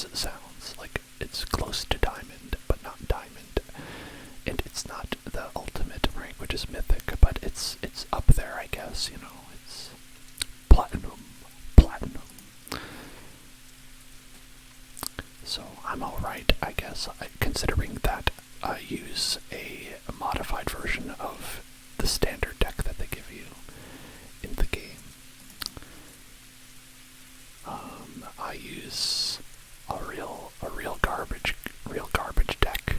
as it sounds. Like, it's close to diamond, but not diamond. And it's not the ultimate rank, which is mythic, but it's up there, I guess, you know. It's platinum. So I'm alright, I guess, considering that I use a modified version of the standard deck that they give you in the game. I use a real garbage deck.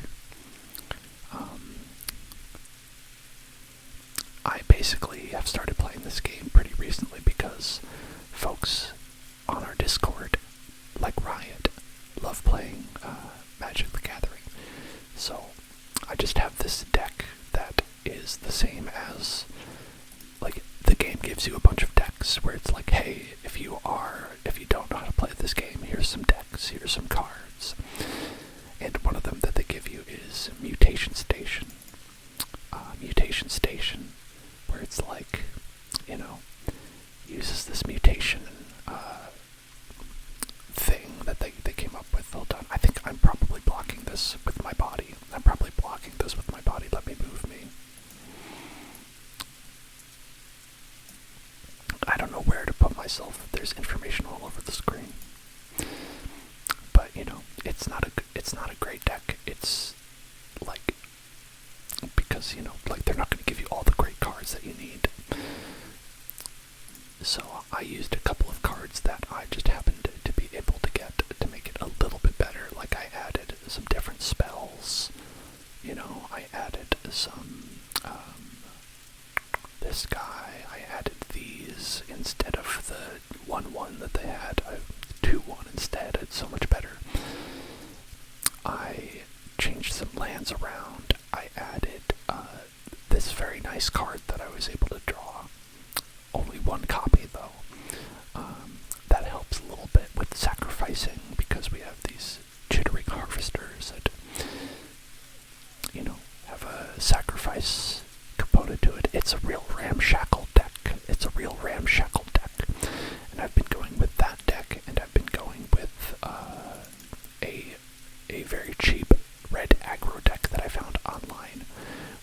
I basically have started playing this game pretty recently because folks on our Discord, like Riot, love playing Magic the Gathering. So I just have this deck that is the same as, like, the game gives you a bunch of decks where it's like, hey, if you don't know how to play this game, here's some decks, here's some cards. And one of them that they give you is Mutation Station. Mutation Station, where it's like, you know, uses this mutation thing that they came up with. Hold on, I think I'm probably blocking this with my body. Let me move me. I don't know where to put myself. There's information all over the screen. But, you know, it's not a great deck. It's like, because, you know, like, they're not going to give you all the great cards that you need. So I used a couple of cards that I just happened to be able to get to make it a little bit better. Like, I added some different spells. You know, I added some, this guy. I added these instead of the 1/1 that they had. 2/1 instead. It's so much better. I changed some lands around. I added this very nice card that I was able to draw. Only one copy, though. That helps a little bit with sacrificing, because we have these chittering harvesters that, you know, have a sacrifice component to it. It's a real ramshackle deck. And I've been going with that deck, and I've been going with a very cheap red aggro deck that I found online,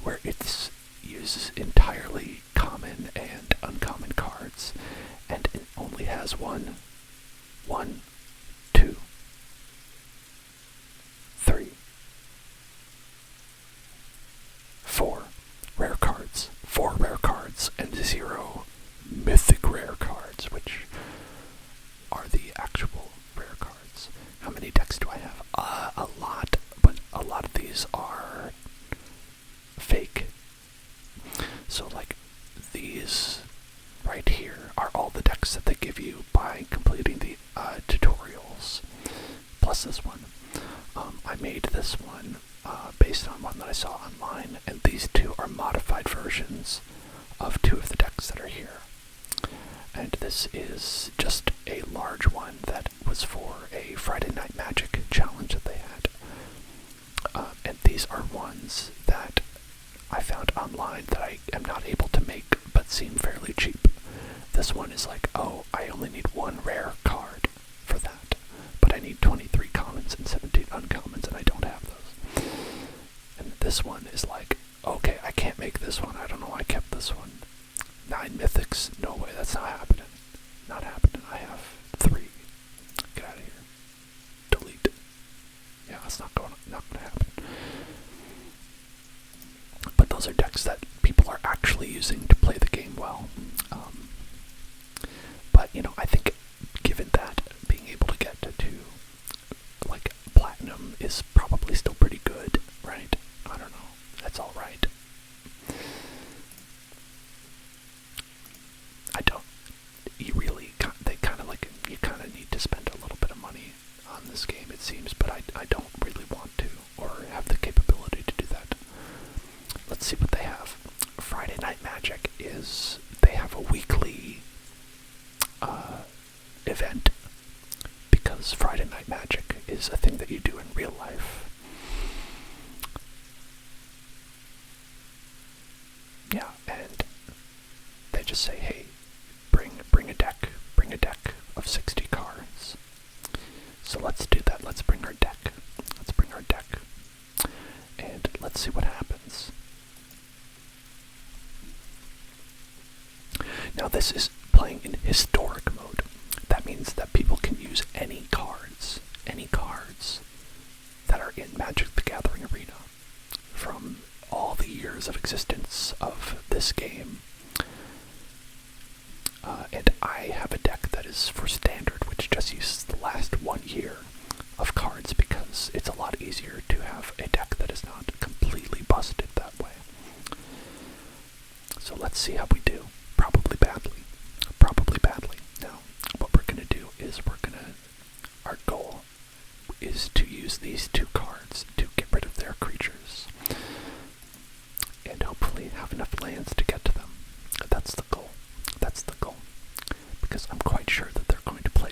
where it uses entirely common and uncommon cards, and it only has one, two, three, four rare cards, and 0 mythic rare cards, which are the actual rare cards. How many decks do I have? A lot, but a lot of these are fake. So, like, these right here are all the decks that they give you by completing the tutorials, plus this one. I made this one based on one that I saw online, and these two are modified versions of 2 of the decks that are here. And this is just a large one that was for a Friday Night Magic challenge that they had. And these are ones that I found online that I am not able to make, but seem fairly cheap. This one is like, oh, I only need 1 rare card for that, but I need 23 commons and 17 uncommons, and I don't have those. And this one is like, okay, I can't make this one. I don't know why I kept this one. 9 mythics? No way, that's not happening. Not happening. I have 3. Get out of here. Delete. Yeah, that's not gonna happen. But those are decks that people are actually using to play the game well. But, you know, I think given that, being able to get to like, platinum is probably still pretty good, right? I don't know. That's alright. You kind of need to spend a little bit of money on this game, it seems, but I don't really want to, or have the capability to do that. Let's see what they have. Friday Night Magic they have a weekly event, because Friday Night Magic is a thing that you do in real life. Yeah, and they just say, hey, bring a deck of 60 cards. So let's do that. Let's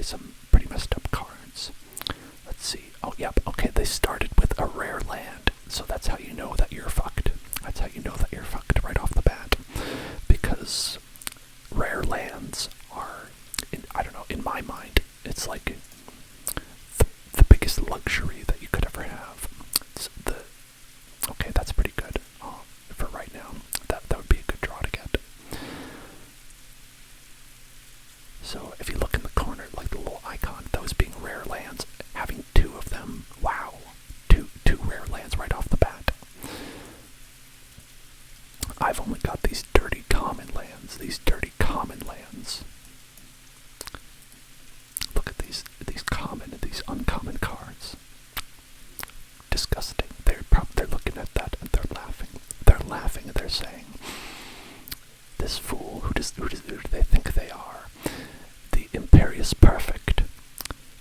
some pretty messed up cards. Let's see. Oh, yep. Okay, they started with a rare land, so that's how you know that you're fucked. That's how you know that you're fucked right off the bat, because rare lands are, I don't know, in my mind, it's like the biggest luxury that you could ever have. Okay, that's pretty good for right now. That would be a good draw to get. So if you look in the corner, like the little icon, those being rare lands, having two of them, wow, two rare lands right off the bat. I've only got these dirty common lands. Look at these common and these uncommon cards. Disgusting. They're looking at that and they're laughing. They're laughing and they're saying, "This fool, who do they think they are? The Imperious Perfect."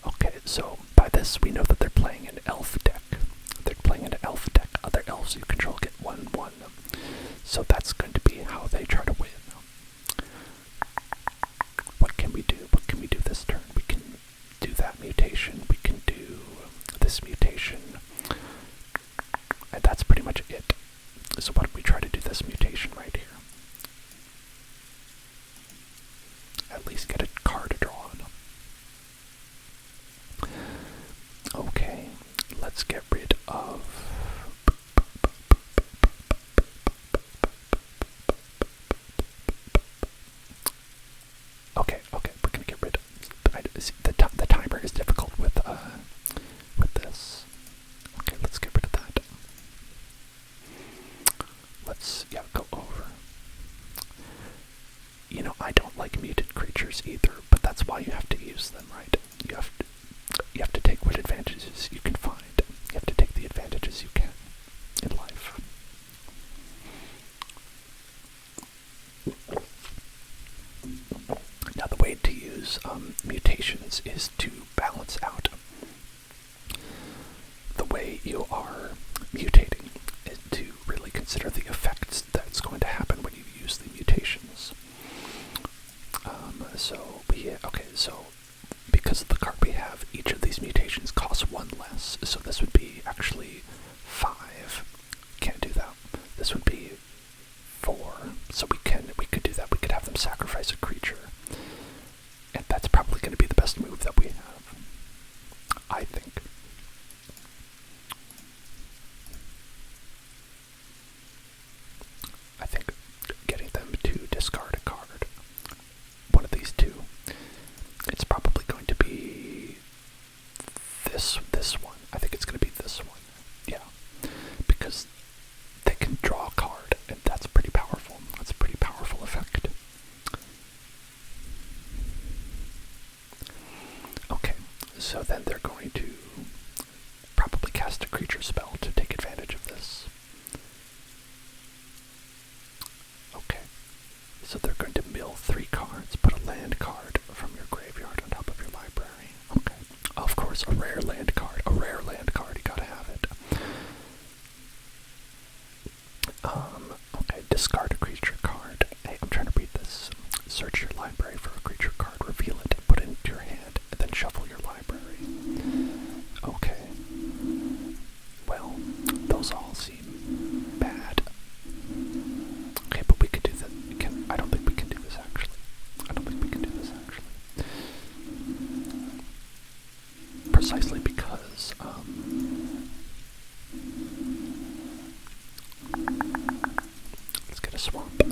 Okay, so by this we know that they're playing an elf deck. Other elves you control get 1/1. So that's going to be how they try to win. What can we do? What can we do this turn? We can do that mutation. We can do this mutation. And that's pretty much it. So why don't we try to do this mutation right here? At least get a card drawn. Okay, let's get rid of... Okay, we're gonna get rid of... The timer is difficult with this. Okay, let's get rid of that. Let's, go over. You know, I don't like muted creatures either, but that's why you have to use them, right? You have to take what advantages you can find. You have to take the advantages you can in life. Now, the way to use mutations is to balance out the way you are mutating, is to really consider the effects that's going to happen when you use the mutations. So because of the card we have, each of these mutations costs 1 less. So this would be actually 5. Can't do that. This would be 4. So we could do that. We could have them sacrifice a creature. And that's probably going to be the best move that we have, I think. I think getting them to discard a card, one of these two, it's probably going to be this one. I think it's going to be this one. Yeah, because they can draw a card, and that's pretty powerful. That's a pretty powerful effect. Okay, so then they're going to probably cast a creature spell to take advantage of this. Okay, so they're going to mill 3 cards, put a land card from your graveyard on top of your library. Okay, of course, a rare land card, you gotta have it. Okay, discard a creature card. Hey, I'm trying to read this. Search your library for a creature card, reveal it, put it into your hand, and then shuffle your library. Okay. Well, those all seem bad. Okay, but we could do that. I don't think we can do this actually. Precisely because, let's get a swamp.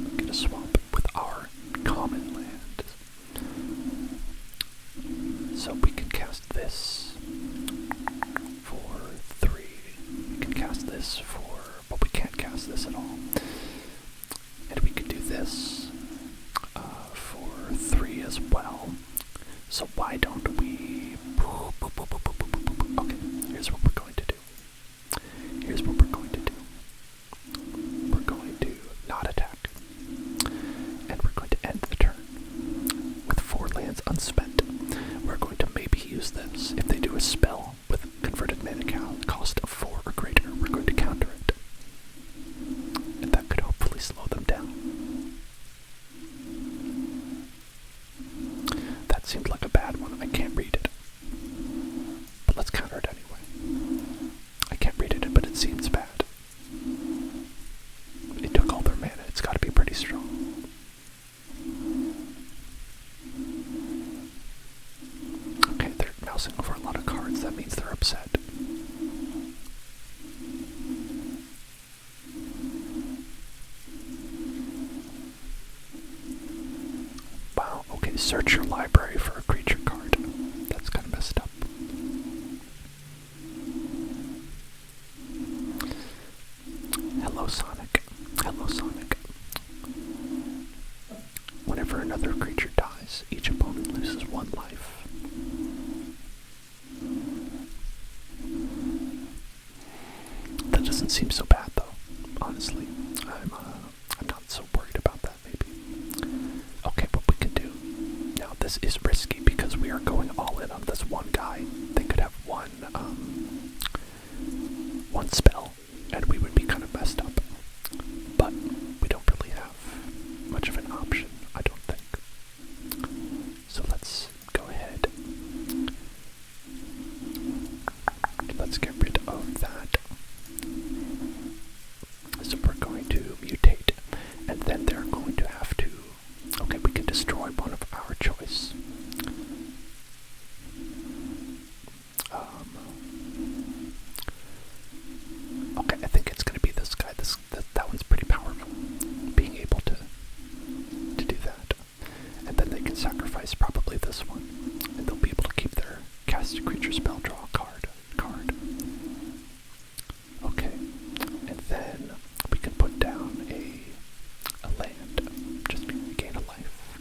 With our common land. So we can cast this for 3. We can cast this but we can't cast this at all. And we could do this for 3 as well. So why don't we... Okay, here's what we're going to do. We're going to not attack. And we're going to end the turn with 4 lands unspent. We're going to maybe use this. If they do a spell with converted mana cost of 4 or greater, we're going to counter it. And that could hopefully slow them down. That seemed like a bad one. I can't read mousing over a lot of cards, that means they're upset. Wow, okay, search your library for a creature card. That's kind of messed up. Hello, Sonic. Hello, Sonic. Whenever another creature dies, each opponent loses 1 life. That doesn't seem so bad, though. Honestly, I'm not so worried about that. Maybe. Okay, what we can do now. This is risky because we are going all in on this one guy. They could have one spell, and we would be kind of messed up. But we don't really have much of an option, I don't think. So let's go ahead. Let's get rid of that. So we're going to mutate, and then they're going to have to... Okay, we can destroy one of our choice. Okay, I think it's going to be this guy. That one's pretty powerful, being able to do that. And then they can sacrifice probably this one, and they'll be able to keep their cast creature spell draw card. Okay, and then we can put down a land, just gain a life,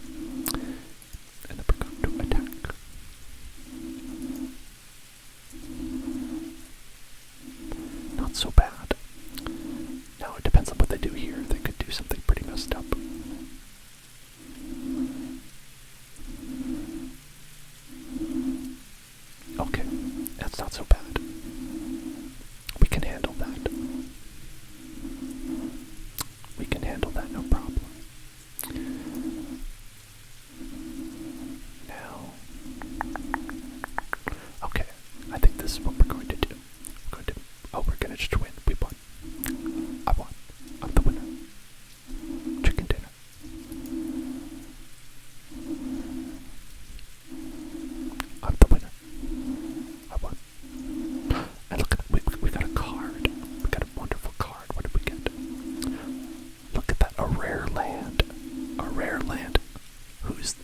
and then we're going to attack. Not so bad. Now it depends on what they do here. They could do something pretty messed up. Okay, that's not so bad. We can handle that. We can handle that, no problem. Now, okay, I think this is what we're going to do. We're going to just win. We won. I won. I'm the winner. Chicken dinner. I'm the winner. I won. And look at that. We got a card. We got a wonderful card. What did we get? Look at that. A rare land. A rare land. Who's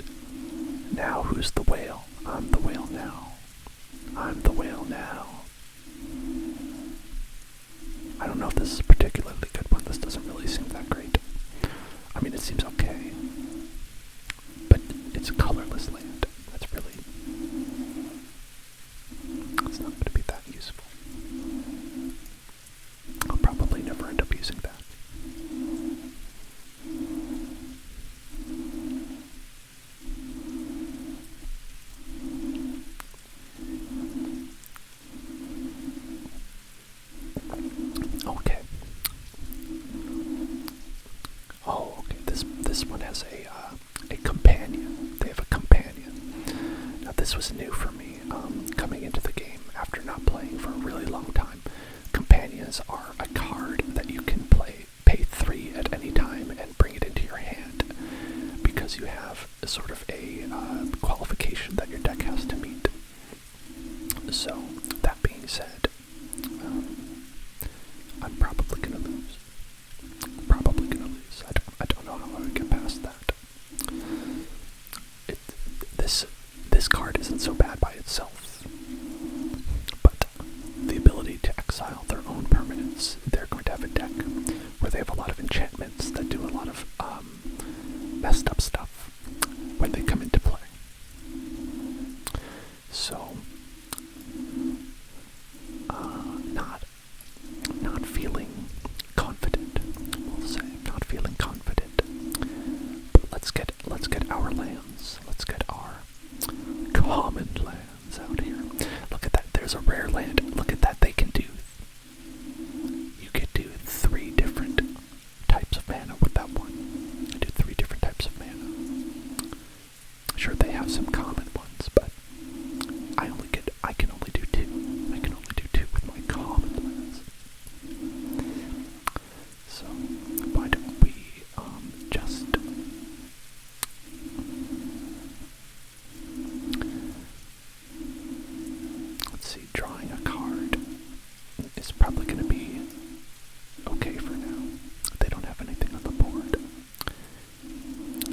the whale? I'm the whale now. I'm the whale now. I don't know if this is a particularly good one. This doesn't really seem that great. I mean, it seems okay. But it's a colorless land. That's really... It's not going to be that useful. I'll probably never end up using that. Okay. Oh, okay. This one has a companion. They have a companion. Now this was new for me. Coming into the game after not playing for a really long time. Companions are a card that you can pay 3 at any time and bring it into your hand, because you have sort of a qualification that your deck has to meet. So that being said, I'm probably gonna lose. I don't know how I would get past that. This card isn't so bad by itself, but the ability to exile their own permanents. They're going to have a deck where they have a lot of enchantments that do a lot of messed up stuff when they come into play. So, not feeling confident. We'll say not feeling confident. But let's get our lands. Let's get our common lands out here. Look at that. There's a rare land. Look at that. They can do. You could do 3 different types of mana with that one. I do 3 different types of mana. Sure, they have some common ones, but I can only do 2. I can only do 2 with my common lands. So why don't we just is probably going to be okay for now. They don't have anything on the board.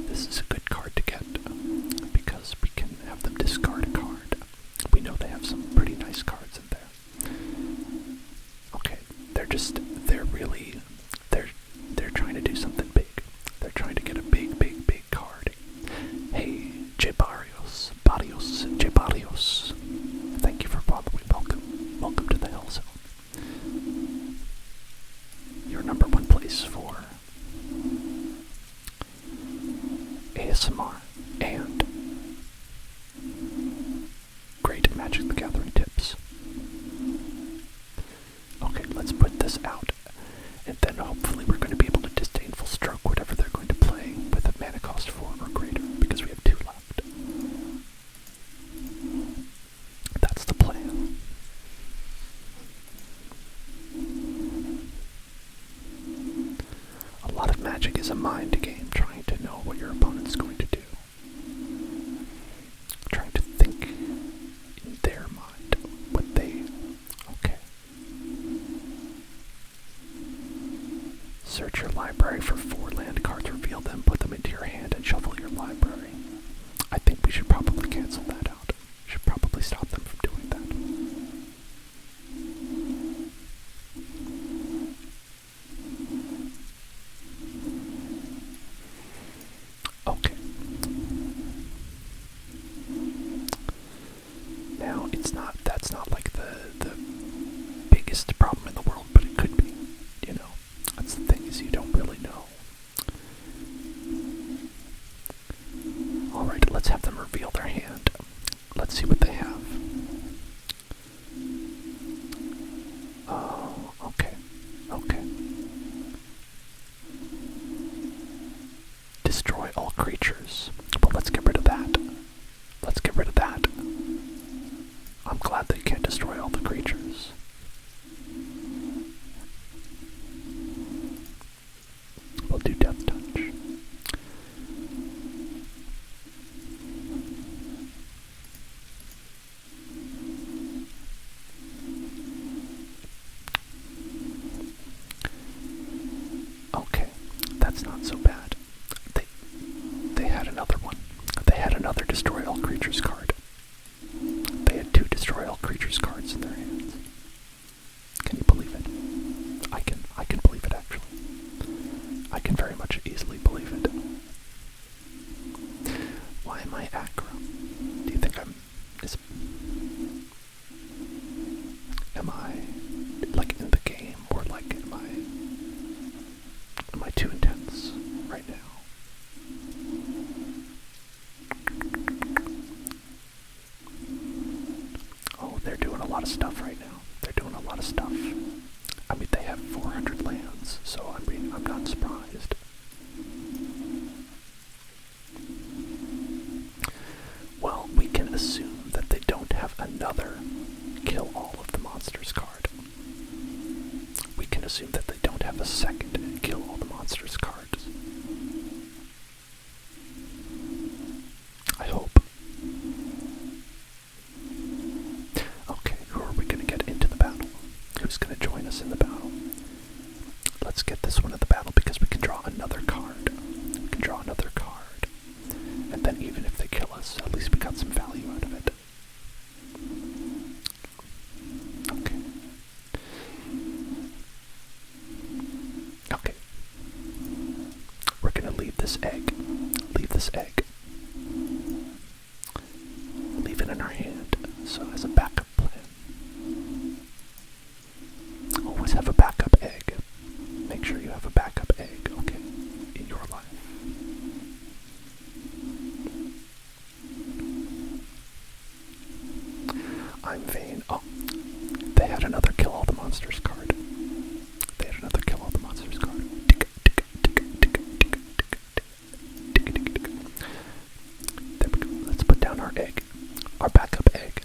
This is a good card to get because we can have them discard a card. We know they have some pretty nice cards in there. Okay, they're trying to do something big. They're trying to get a big, big, big card. Hey, Barrios, thank you for following. Welcome to the Hell Zone. Your number one place for ASMR and great Magic the Gathering tips. Okay, let's put this out, and then hopefully we're going to be able to disdainful stroke whatever they're going to play with a mana cost 4 or greater, because we have 2 left. That's the plan. A lot of Magic is a mind game, trying to know what your opponent's going to do. Trying to think in their mind what they... Okay. Search your library for 4 land cards, reveal them, put them into your hand, and shuffle your library. I think we should probably cancel that out. Should probably stop them from doing that. Okay. Now, that's not like the biggest problem in the world, but it could be, you know. That's the thing, is you don't really know. Alright, let's have them reveal their hand. Let's see what they have. Oh, okay. Okay. Destroy all creatures. But let's get rid of that. Let's get rid of that. I'm glad they can't destroy all the creatures. We'll do Death Touch. Okay, that's not so bad. They had another one. They had another Destroy All Creatures card. They had 2 Destroy All Creatures cards in their hands. Can you believe it? I can believe it, actually. I can very much easily believe it. Why am I aggro? Do you think am I like in the game, or like am I too intense right now? Oh, they're doing a lot of stuff right now. They're doing a lot of stuff. I mean, they have 400 lands, so I'm not surprised. Well, we can assume that they don't have another kill all of the monsters card. We can assume that they don't have a second kill all the monsters cards. I hope. Okay, who are we going to get into the battle? Who's going to join us in the battle? Let's get this one in the battle because we can draw another card. We can draw another card. And then even if they kill us, at least we got some value out of it. Okay. Okay. We're going to leave this egg. Leave this egg. Leave it in our hand. So as a backup plan. Always have a backup egg. Make sure you have a backup egg, okay, in your life. I'm vain. Oh, they had another kill all the monsters card. They had another kill all the monsters card. There we go. Let's put down our egg. Our backup egg.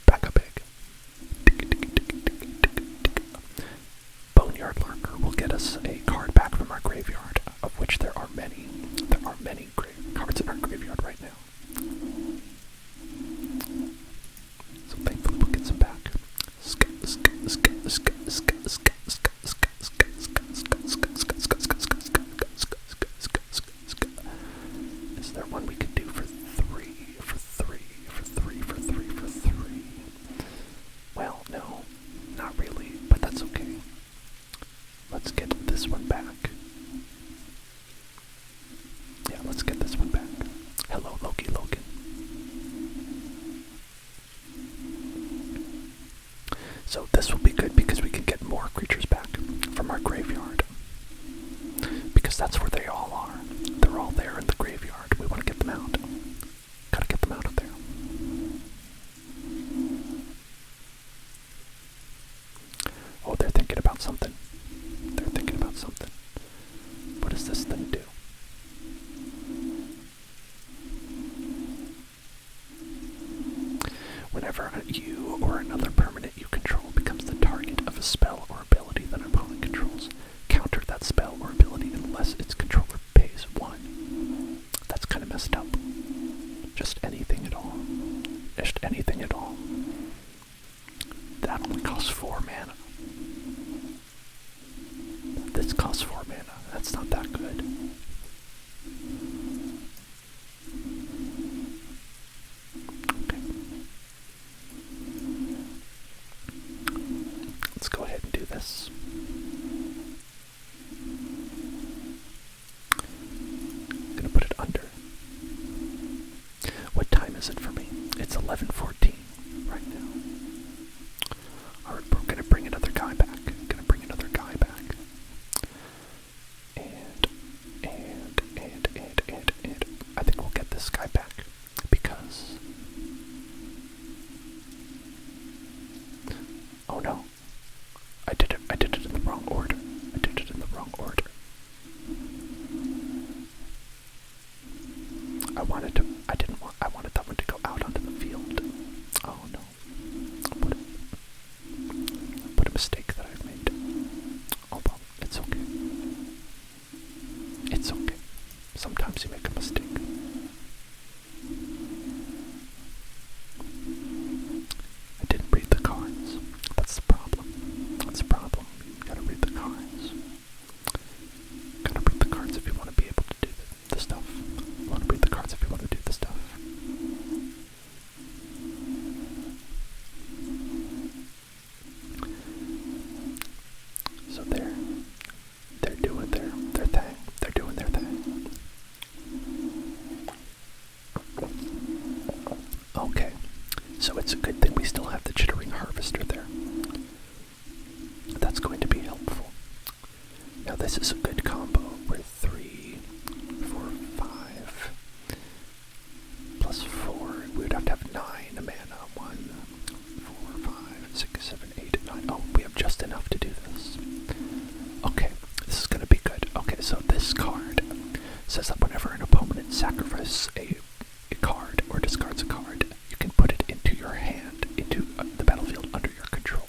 Backup egg. Boneyard Lurker will get us a card back from our graveyard, of which there are many. There are many cards in our graveyard right now. So thankfully we'll get some back. So this will be good because we can get more creatures back from our graveyard. Because that's where they all are. They're all there in the graveyard. We want to get them out. Gotta get them out of there. Oh, they're thinking about something. They're thinking about something. What does this thing do? Whenever you or another permanent you control becomes the target of a spell or ability that an opponent controls, counter that spell or ability unless its controller pays 1. That's kind of messed up. Just anything at all. Just anything at all. That only costs 4 mana. This costs 4 mana. That's not that good. Okay. Let's go ahead and do this. I'm gonna put it under. What time is it for me? It's 11:14 right now. Alright, we're gonna bring another guy back. And I think we'll get this guy back because... Oh no. I did it in the wrong order. I wanted that one to go out onto the field. Oh no. What a mistake that I've made. Oh well, it's okay. It's okay. Sometimes you make a mistake. I didn't read the cards. That's the problem. You gotta read the cards. Gotta read the cards if you want to be able to do the stuff. You want to read the cards if you want to do the stuff. So they're doing their thing. They're doing their thing. Okay, so it's a good thing we still have the Chittering Harvester there. That's going to be helpful. Now this is a good combo where 3, 4, 5 plus 4. We would have to have 9 mana. 1, 4, 5, 6, 7, 8, 9. Oh, we have just enough to do this. Okay, this is going to be good. Okay, so this card says that whenever an opponent sacrifices a card or discards a card, you can put it into your hand, into the battlefield under your control.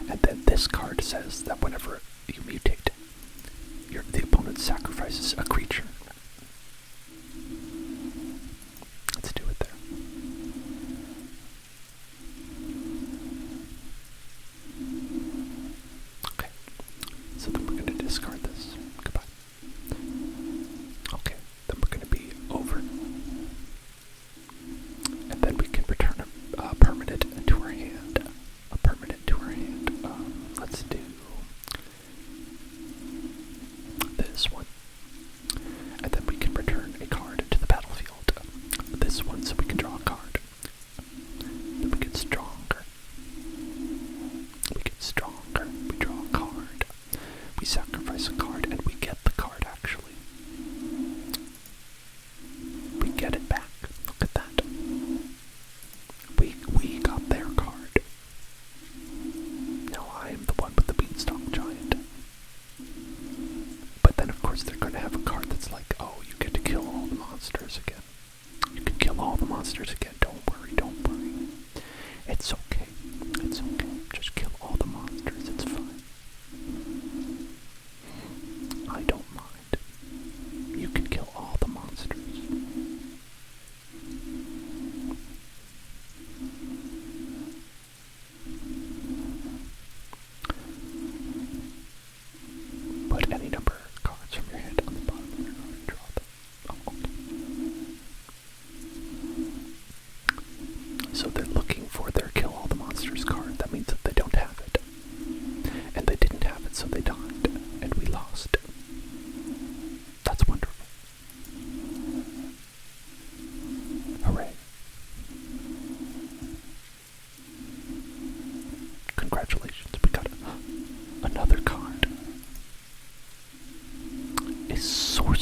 And then this card says that whenever you mutate, the opponent sacrifices a creature. Let's do it there. Okay, so then we're going to discard this. Goodbye. Okay, then we're going to be over. And then we can return a permanent to our hand. Let's do this one. And then we can return a card to the battlefield. This one, so we can draw a card. Then we get stronger. We draw a card. We sacrifice a card, and we get the card, actually. We get it back. Look at that. We got their card. Now I am the one with the beanstalk giant. But then of course they're going to have a card that's like, oh, you get to kill all the monsters again. You can kill all the monsters again. Don't worry. It's okay. Just kill all the monsters. It's fine. I don't mind. You can kill all the monsters. Put any number of cards from your hand on the bottom of your card and draw them. Oh, okay.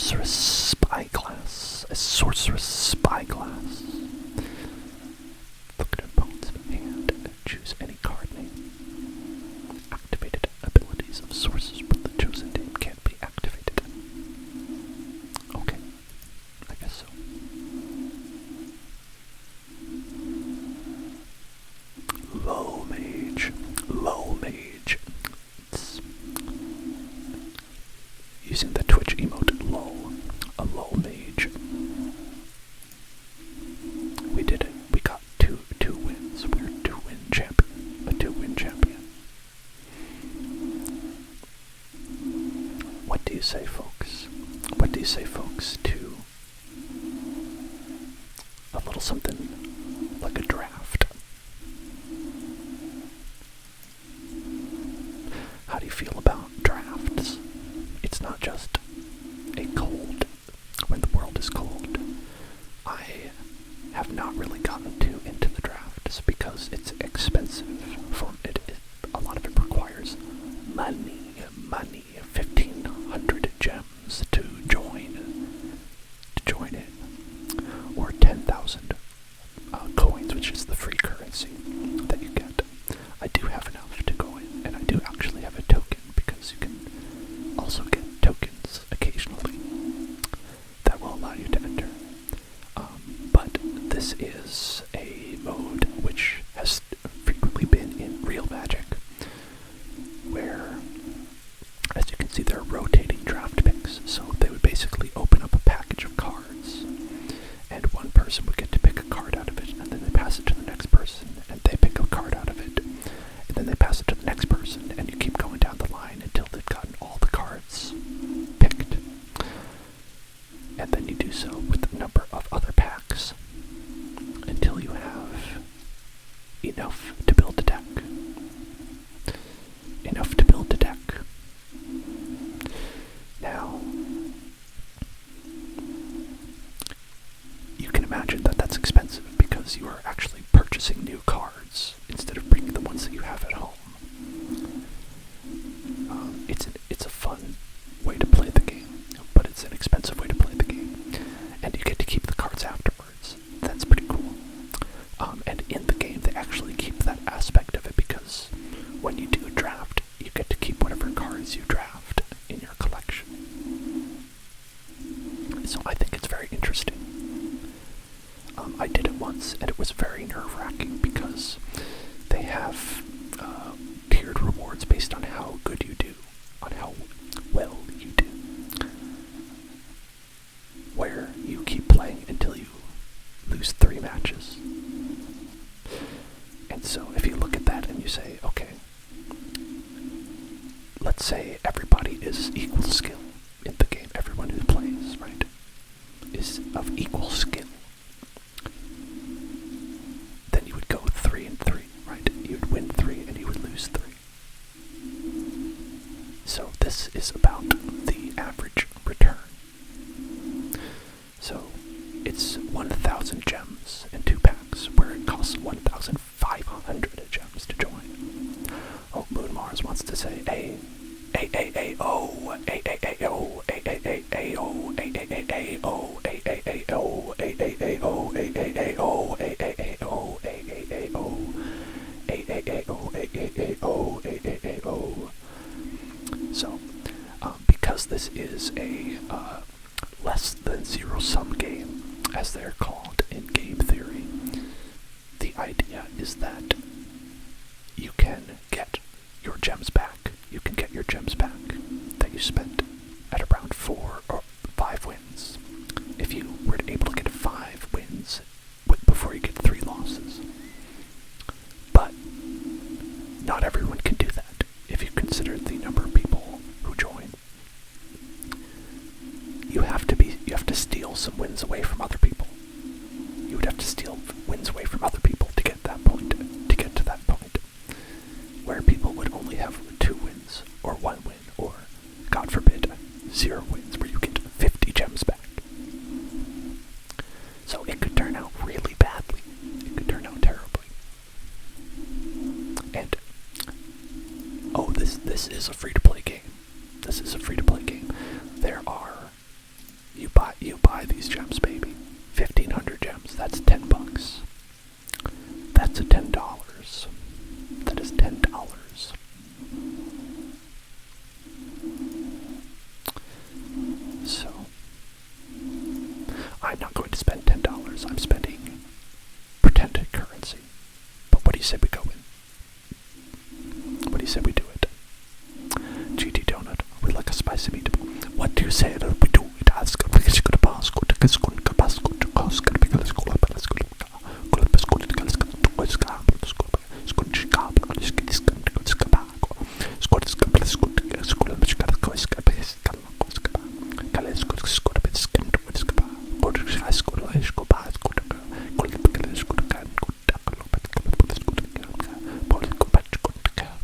sorceress spyglass. A sorceress spyglass. Look at opponent's hand. Choose any card name. Activated abilities of sources with the chosen name can't be activated. Okay, I guess so. Low mage. Low mage. It's using the Twitch emote low. A low mage. We did it. We got two wins. We're a 2-win champion. A 2-win champion. What do you say, folks? What do you say, folks, to a little something like a draft? How do you feel about drafts? It's not just a cold when the world is cold. I have not really gotten too into the drafts because it's expensive. A lot of it requires money, 1,500 gems to join it, or 10,000 coins, which is the free currency that you get. I do have enough to go in, and I do actually have a token because you can also get tokens occasionally that will allow you to enter. But this is a mode which has frequently been in real Magic, where, as you can see, there are rotating draft picks. So they would basically open up a package of cards, and one person would get to pick a card out of it, and then they pass it to the next person, and they pick a card out of it, and then they pass it to the next person, and you keep going down the line until they've gotten all the cards picked. And then you do so with a number of other packs until you have enough to build a deck. Enough to build a deck. Now, you can imagine that that's expensive because you are actually purchasing new cards instead of bringing the ones that you have at home. It's a fun way to play the game, but it's an expensive way to play the game. And you get to keep the cards afterwards. That's pretty cool. And in the game, they actually keep that aspect of it because when you do a draft, you get to keep whatever cards you draft in your collection. So I think it's very interesting. I did it once, and it was very nerve-wracking because they have tiered rewards based on how good you do, on how well you do, where you keep playing until you lose 3 matches. And so if you look at that and you say, okay, let's say everybody is equal skill in the game, everyone who plays, right, is of equal skill. Then you would go 3 and 3, right? You would win 3 and you would lose 3. So this is about the average return. So it's 1,000 gems in 2 packs, where it costs 1,500 gems to join. Oh, Moon Mars wants to say, oh, So, because this is a less than zero-sum game, as they're called in game theory, the idea is that you can get your gems back. You can get your gems back that you spent at around 4 or 5 wins. If you were able to get 5 wins before you get 3 losses. But not everyone can do that. If you consider the number of people who join, you have to steal some wins away from other people. You would have to steal wins away from other people to get that point, to get to that point, where people would only have 2 wins, or 1 win, or, God forbid, 0 wins, where you get 50 gems back. So it could turn out really badly. It could turn out terribly. And, this is a free-to-play game. This is a free-to-play game. There are to spend $10. I'm spending pretended currency. But what do you say we go in? What do you say we do it? GT Donut, we like a spicy meatball. What do you say that we do it? Ask a because you're gonna pass. Go to this one, pass. Go to cost. Gonna be let's go up. Let's go. Go up. Let's go to the let's go. Let's go. Let's go. Let's go to Chicago. Let's get this gun. Let's go back. Let's go to this gun. Let's go to this school. Let's go to this gun. Let's go to this gun. Let's go to this gun. Let's go to this gun. Go to this high school. Let's go back. Let's go to go. Let's go to this gun. Let's go to let's go to the gun. Let's go back. Go to the gun. Let's go to the gun.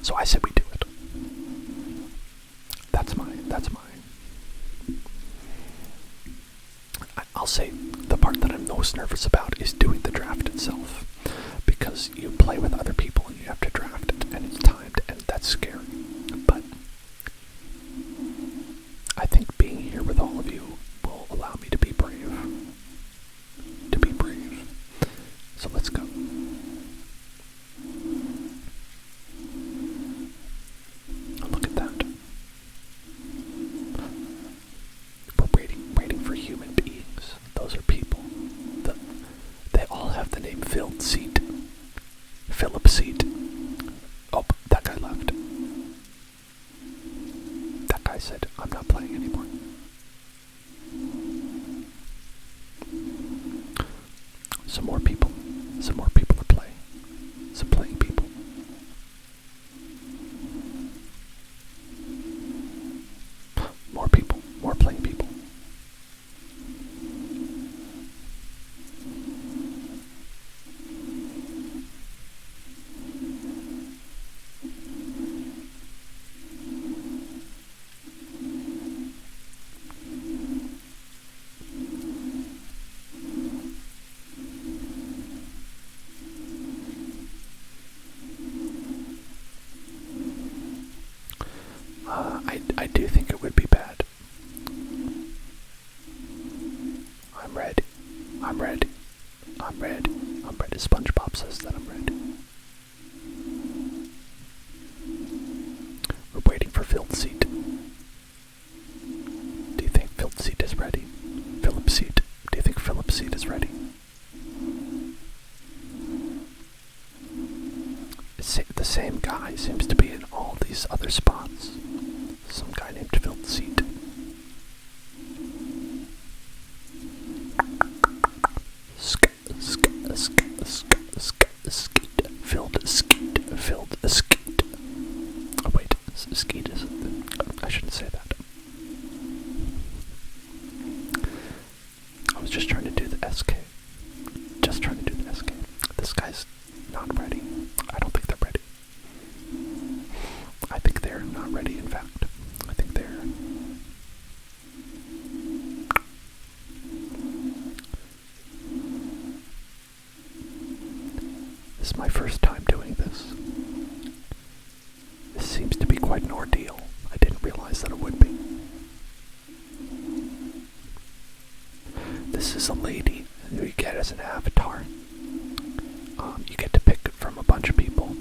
So I said we do it. That's mine. I'll say the part that I'm most nervous about is doing the draft itself. Because you play with other people and you have to draft it and it's timed and that's scary. But I think being here with all of you will allow me to be brave. So let's go. Look at that. We're waiting for human beings. Those are people. They all have the name Philip Seat. Oh, that guy left. That guy said, I'm not playing anymore. Some more people are playing. Some playing people. More people, more playing people. I do think it would be bad. I'm ready. SpongeBob says that I'm ready. We're waiting for Phil's seat. Do you think Phil's seat is ready? Philip's seat. Do you think Philip's seat is ready? The same guy seems to be in all these other spots. Some guy named Phil's seat. Filled skeet. Oh wait, skeet is. I shouldn't say that. I was just trying to do the SK. This guy's not ready. I don't think they're ready. I think they're not ready, in fact. I think they're... This is my first time doing this. This seems to be quite an ordeal. I didn't realize that it would be. This is a lady who you get as an avatar. You get to pick from a bunch of people.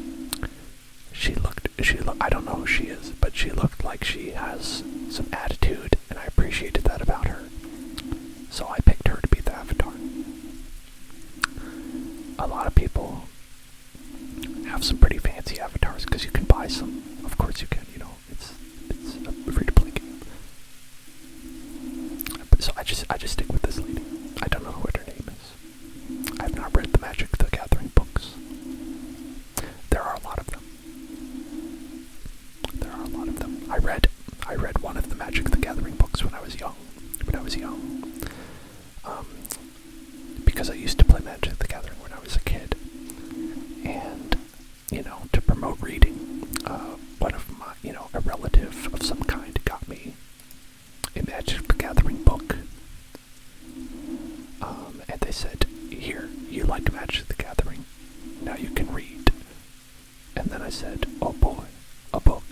I don't know who she is, but she looked like she has some attitude, and I appreciated that about her. So I picked her to be the avatar. a lot of people have some pretty fancy avatars because you can buy some. Of course you can, you know, it's a free-to-play game. But so I just stick with this lady. I don't know what her name is. I have not read the Magic the Gathering books. There are a lot of them. I read one of the Magic the Gathering books when I was young. Because I used to play Magic the Gathering when I was a kid. And, you know, to promote reading, one of my, you know, a relative of some kind got me a Magic the Gathering book. And they said, here, you like Magic the Gathering, now you can read. And then I said, oh boy, a book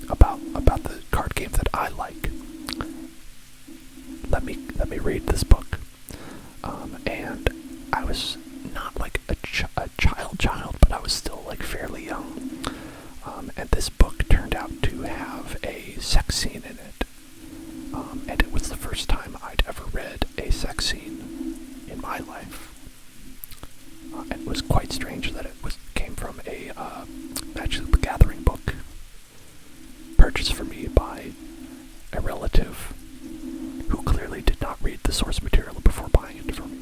about the card game that I like. Let me read this book. And I was not like a child, but I was still like fairly young. And this book turned out to have a sex scene in it. And it was the first time I'd ever read a sex scene in my life. And it was quite strange that it came from a Magic the Gathering book purchased for me by a relative who clearly did not read the source material before buying it for me.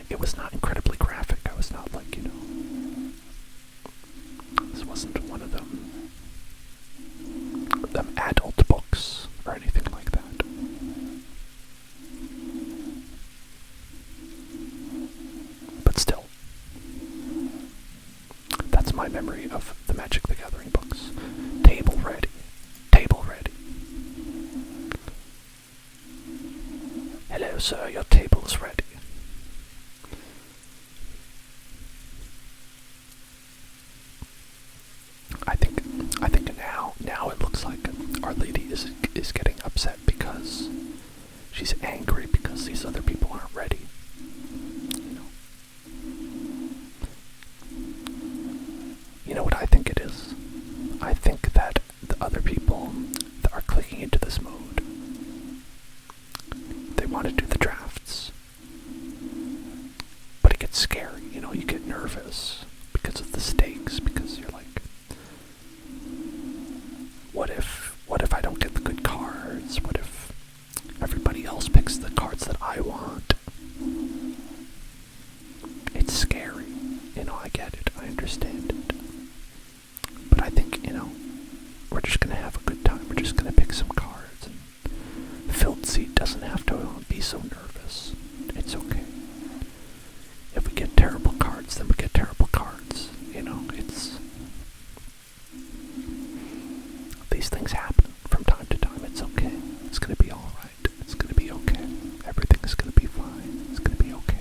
It was not incredibly graphic. I was not like, you know, this wasn't one of them adult books or anything like that. But still, that's my memory of the Magic the Gathering books. Table ready. Hello, sir, your table is ready. I think now it looks like Our Lady is getting upset because she's angry because these other people aren't ready. You know what I think it is? I think that the other people that are clicking into this mode, they want to do the drafts, but it gets scary, you know, you get nervous because of the stakes, because you're like, what if I don't get the good cards? What if everybody else picks the cards that I want? It's scary, you know, I get it, I understand it. But I think, you know, we're just gonna have a good time. We're just gonna pick some cards, and Filled Seat doesn't have to be so nervous. It's okay. If we get terrible cards, then we get terrible cards. You know, these things happen from time to time. It's okay. It's gonna be alright. It's gonna be okay. Everything's gonna be fine. It's gonna be okay.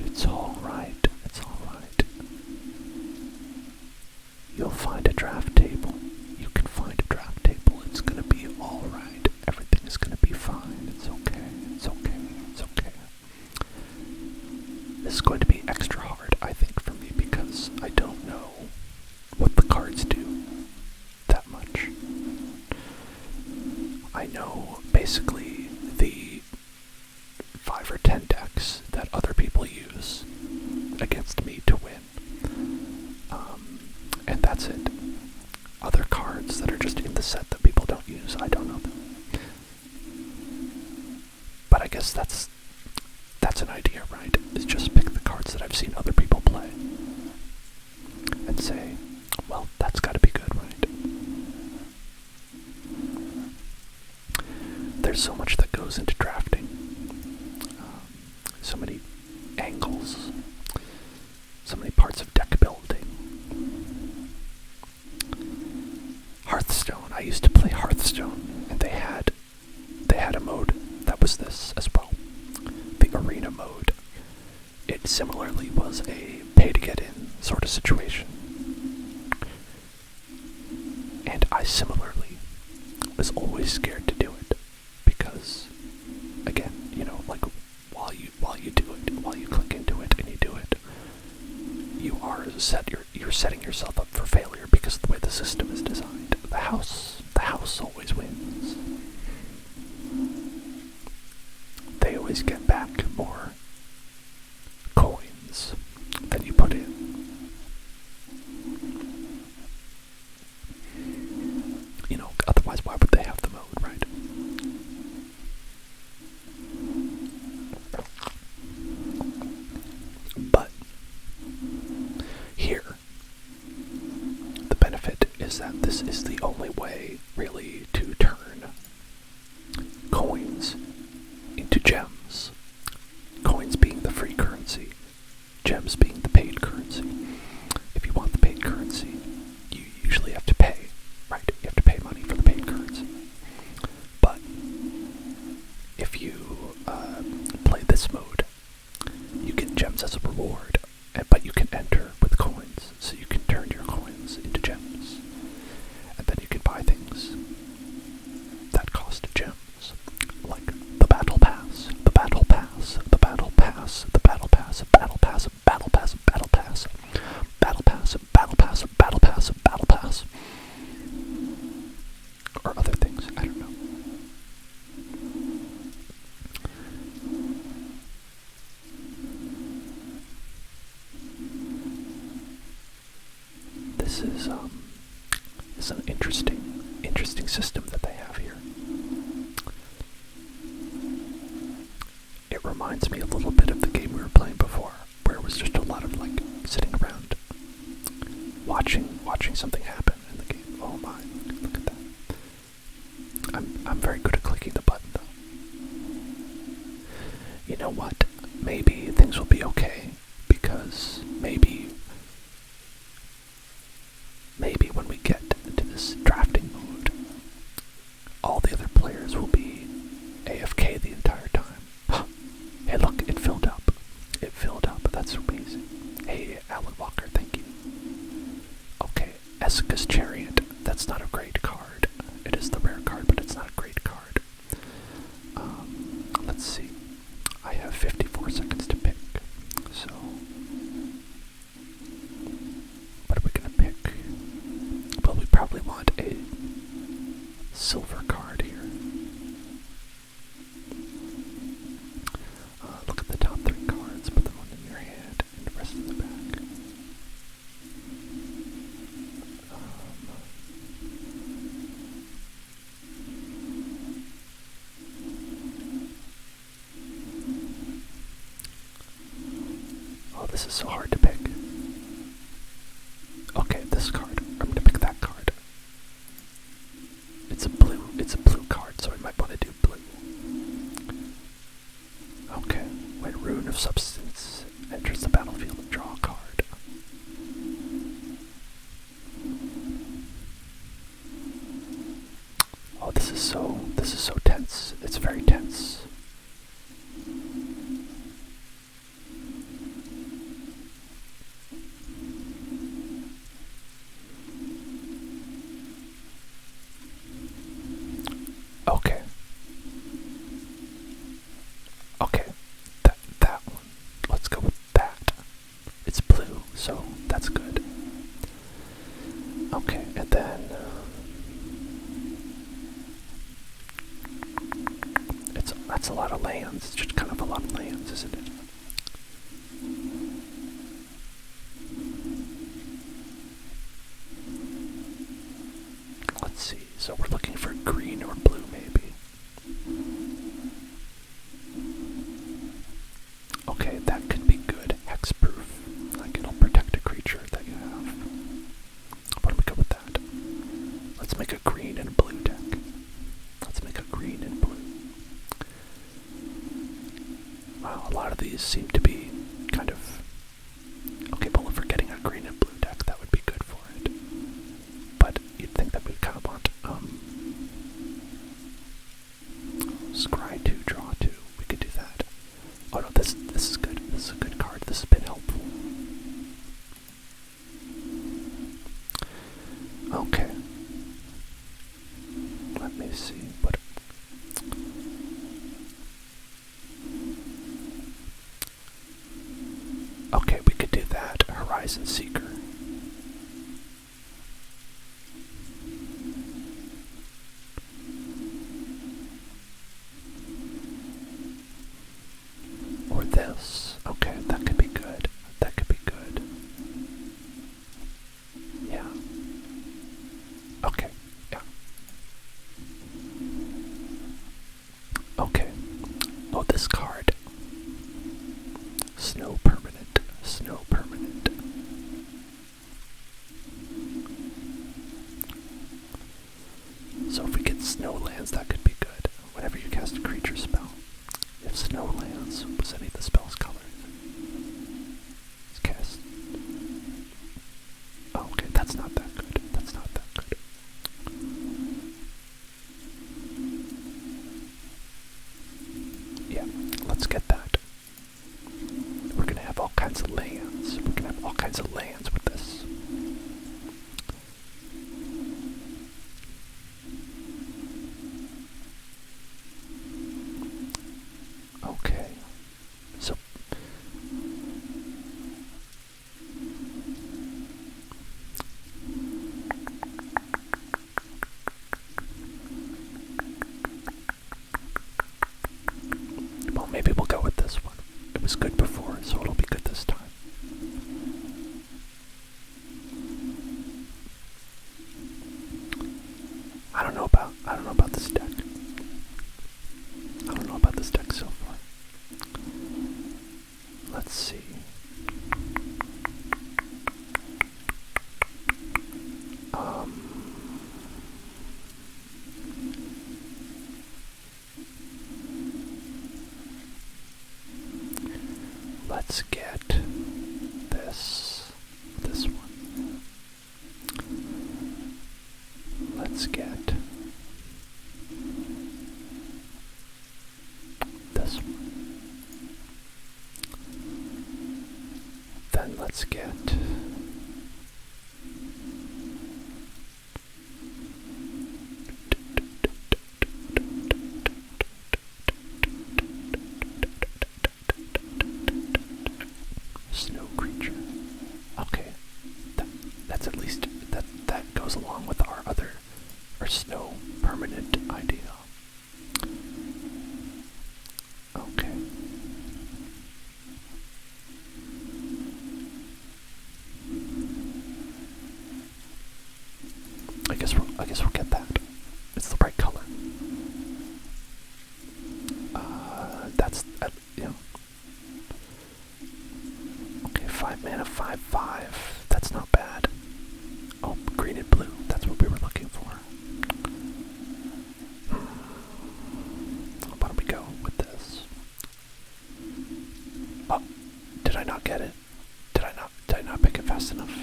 It's alright. It's alright. You'll find a draft table. You can find a draft table. It's gonna be alright. Everything is gonna be fine. It's okay. It's okay. It's okay. This is going to be extra hard, I think, for me because I don't know what the cards do that much. I know basically the 5 or 10 decks that other people use against me to win. And that's it. Other cards that are just in the set that people don't use, I don't know them. But I guess that's an idea, right? Is just pick the cards that I've seen other people play and say, well, that's gotta be good, right? There's so much that goes into drafting. So many angles, so many parts of deck building. Hearthstone. I used to play Hearthstone, and they had a mode that was this as well. The Arena mode. It similarly was a pay-to-get-in sort of situation. And I similarly was always scared to do it because, again, you know, like while you do it, while you click into it and you do it, you're setting yourself up for failure because of the way the system is designed. The house always wins. that this is the only way, really, to turn coins into gems. Coins being the free currency, gems being the paid currency. If you want the paid currency, you usually have to pay, right? You have to pay money for the paid currency. But if you play this mode, you get gems as a reward, but you can enter with coins, so you can turn your coins into gems. And then you can buy things that cost gems, like the battle pass, the battle pass, the battle pass, the battle pass, battle pass, battle pass, battle pass, battle pass, battle pass, battle pass, battle pass, or other things, I don't know. This is an interesting system that they have here. It reminds me a little bit of the game we were playing before, where it was just a lot of like sitting around, watching something happen in the game. Oh my, look at that! I'm very good at clicking the button though. You know what? Maybe things will be okay because maybe when we get into this drafting mode, all the other players will be AFK the entire time. Hey look, it filled up. It filled up. That's amazing. Hey, Alan Walker, thank you. Okay, Esca's Chariot. That's not a great card. It is the rare card, but it's not a great card. Let's see. I have 54 seconds to pick. So, what are we gonna pick? Well, we probably want a silver card here. Look at the top 3 cards, put them on in your hand, and the rest in the back. Oh, this is so hard to pick. Okay, this card. I'm gonna pick that card. It's a blue card, so I might want to do blue. Okay, when Rune of Substance enters the battlefield, draw a card. Oh, this is so tense. It's very tense. Okay. Okay. That one. Let's go with that. It's blue, so that's good. Okay, and then that's a lot of lands. It's just kind of a lot of lands, isn't it? Let's see. So we're looking for green or blue, maybe. Okay, that could be good. Hexproof. Like it'll protect a creature that you have. Why don't we go with that? Let's make a green and blue deck. Let's make a green and blue. Wow, a lot of these seem to be kind of... Okay, but if we're getting a green and blue deck, that would be good for it. But you'd think that we'd kind of want, scry 2, draw 2. We could do that. Oh no, this is good. This is a good card. This has been helpful. Okay. Let me see. What... Okay, we could do that. Horizon Seeker. Or this. Okay, that could be good. That could be good. Yeah. Okay, yeah. Okay. Oh, this card. Snow permanent. Snow permanent. So if we get snow lands, that could be good. Whenever you cast a creature spell, if snow lands, was any of the spells colored? It's cast. Oh, okay, that's not that good. That's not that good. Yeah, let's get that. We're gonna have all kinds of lands. We're gonna have all kinds of lands with this. Okay, so well, maybe we'll go with this one. It was good before, so it'll be good this time. I don't know about this deck. I don't know about this deck so far. Let's see. Let's get this one. Let's get this one. Then let's get snow creature. Okay, that's at least that goes along with our snow permanent idea. Okay. I guess we'll get that. It's the right color. That's you know. Okay, 5 mana, 5/5. That's not bad. Oh, green and blue. That's what we were looking for. Why don't we go with this? Oh, did I not get it? Did I not pick it fast enough?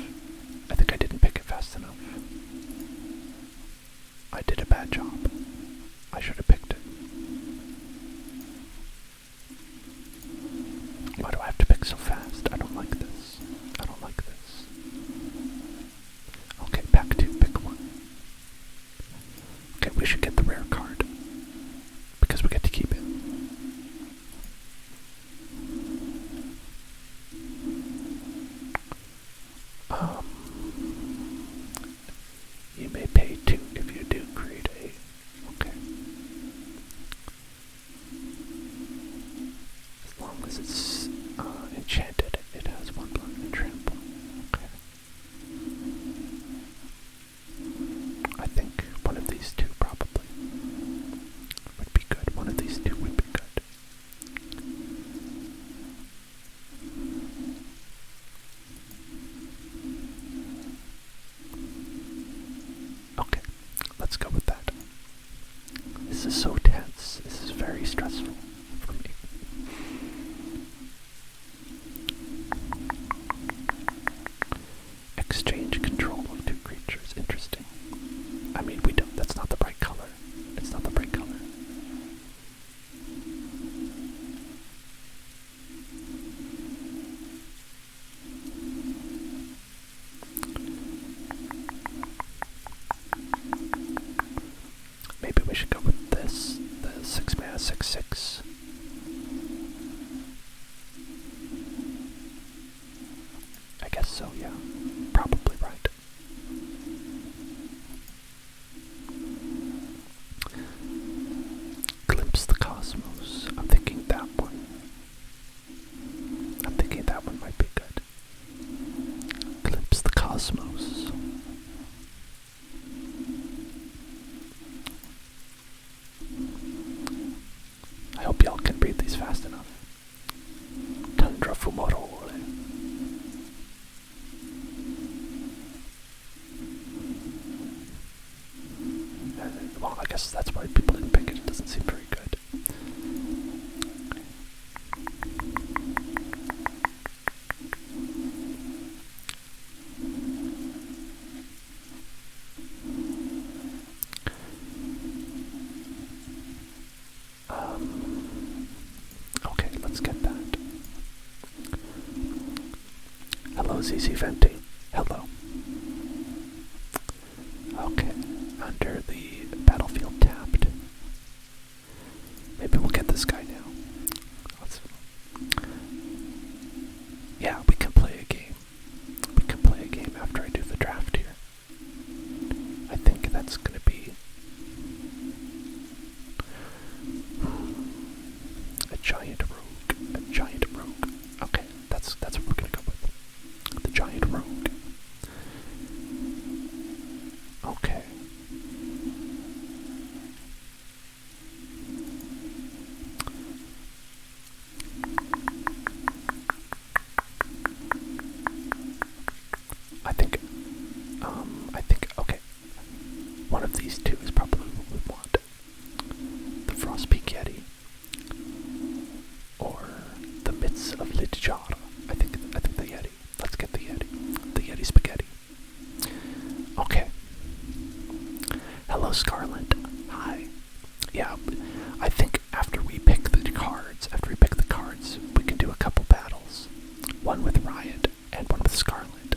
I think I didn't pick it fast enough. I did a bad job. I should have picked it. Why do I have to pick so fast? I don't like this. I don't like this. Okay, pack 2, pick 1. Okay, we should get the rare card. Because we get to keep it. You may pay 2 if you do create a... Okay. As long as it's enchanted, it has 1 blood and trample. Okay. I think one of these two probably would be good. One of these two would be good. Okay, ZZ Venti. Hello. Okay, under the battlefield tapped. Maybe we'll get this guy now. Yeah, we can play a game. We can play a game after I do the draft here. I think that's gonna be a giant rogue. A giant rogue. Okay, that's what we're gonna go with. The giant rogue. Okay. I think, okay. One of these two is probably what we want. The Frostpeak Yeti. Or the Mitts of Lidjara. I think the Yeti. Let's get the Yeti. The Yeti Spaghetti. Okay. Hello, Scarlet. Hi. Yeah, I think after we pick the cards, we can do a couple battles. One with Riot and one with Scarlet.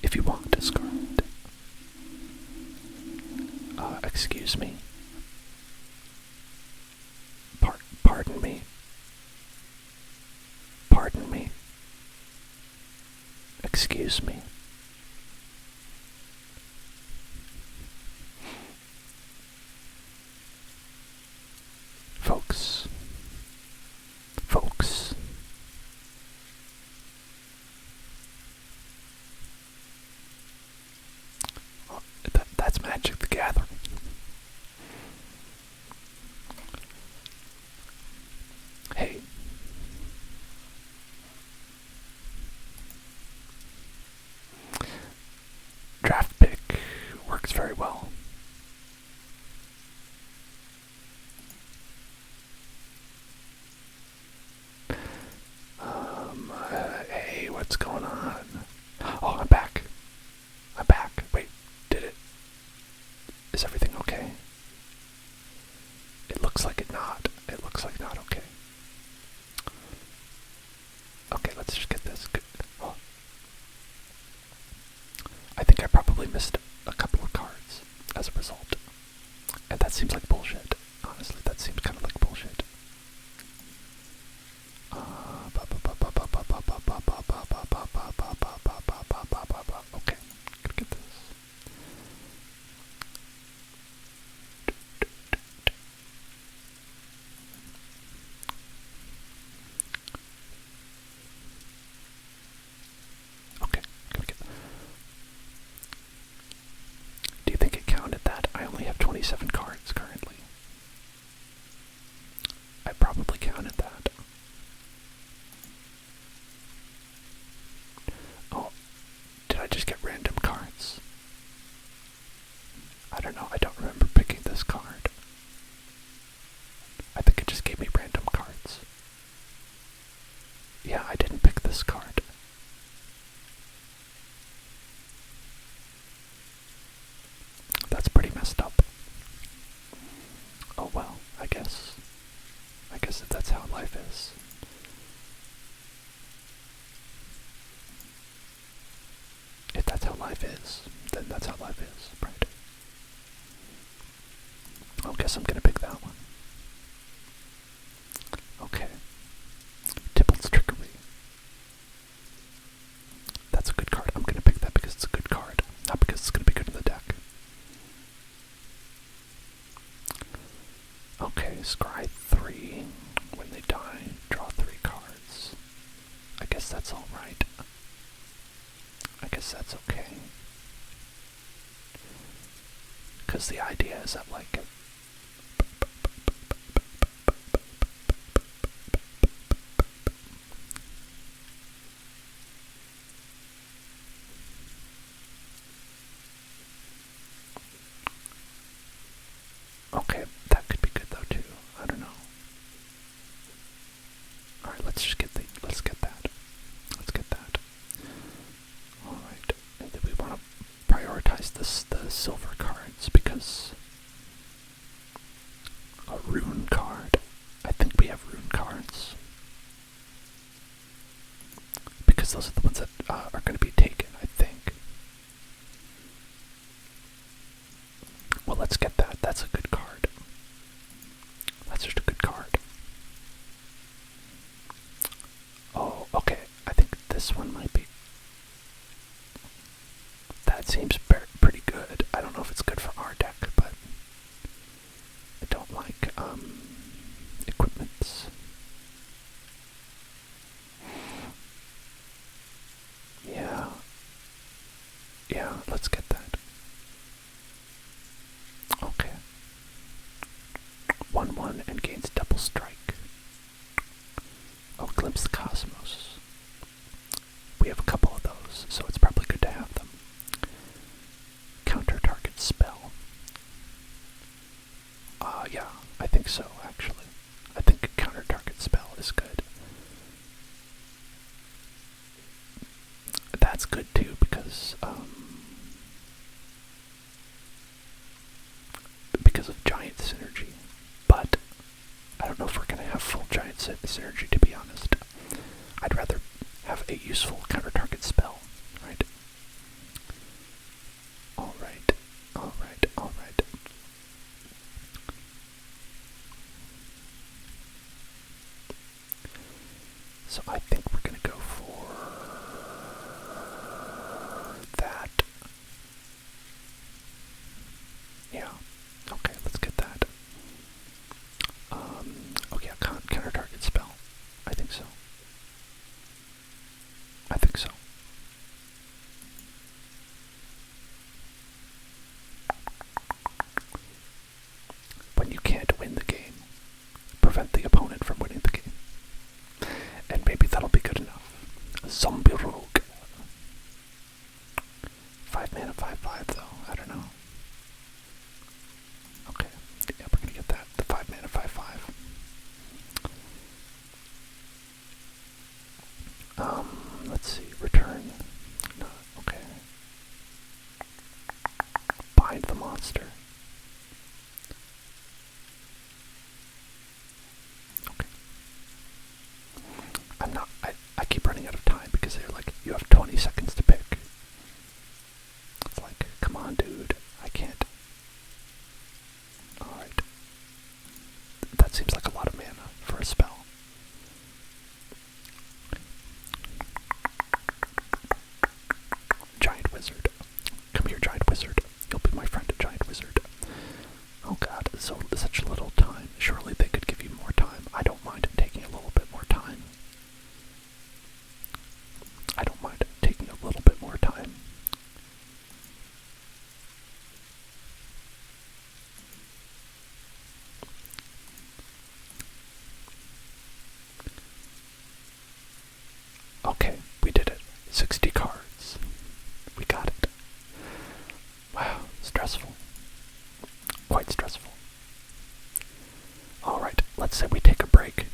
If you want to, Scarlet. Excuse me. Pardon me. Pardon me. Excuse me. Folks. That's Magic the Gathering. Hey. Draft pick works very well. Hey, what's going on? Oh, I'm back. Wait, did it? Is everything okay? It looks like not. Okay. Okay, let's just get this. Good. Oh. I think I probably missed a couple of cards as a result. And that seems like bullshit. Honestly, that seems kind of like bullshit. Okay, gonna get this. Okay, gonna get. Do you think it counted that? I only have 27 cards currently. I probably counted that. Oh, did I just get random cards? I don't know, I don't remember picking this card. I think it just gave me random cards. Yeah, I didn't pick this card. That's pretty messed up. Oh well, I guess if that's how life is. If that's how life is, then that's how life is, right? I guess I'm gonna pick that one. Okay. Tipple's Trickery. That's a good card. I'm gonna pick that because it's a good card, not because it's gonna be good in the deck. Okay, scry 3. When they die, draw 3 cards. I guess that's alright. I guess that's okay. Because the idea is that, like, okay, that could be good though too. I don't know. Alright, let's get that. Let's get that. Alright. And then we want to prioritize the silver cards because Yeah, I think so, actually. I think a counter target spell is good. That's good too, because of giant synergy. But I don't know if we're going to have full giant synergy, to be honest. I'd rather have a useful counter target spell, right? Alright, alright, alright. So I think we're going to go for that. Yeah, okay, let's get that. Oh yeah, counter target spell. I think so. I think so. When you can't win the game, prevent the opponent from winning the game. And maybe that'll be good enough. Zombie Rogue. 5 mana, 5/5 though. I don't know. Okay. Yeah, we're gonna get that. The 5 mana, 5/5. Let's see. Return. No, okay. Bind the monster. Okay. I keep running out of time because they're like, you have 20 seconds to pick. It's like, come on, dude. I can't. Alright. That seems like a lot of mana for a spell. Giant wizard. Come here, giant wizard. You'll be my friend, giant wizard. Oh god, such little time. Surely they could give you more time. I don't mind taking a little bit more time. I don't mind taking a little bit more time. Okay, we did it. 60 cards. We got it. Wow, stressful. Quite stressful. Alright, let's say we take a break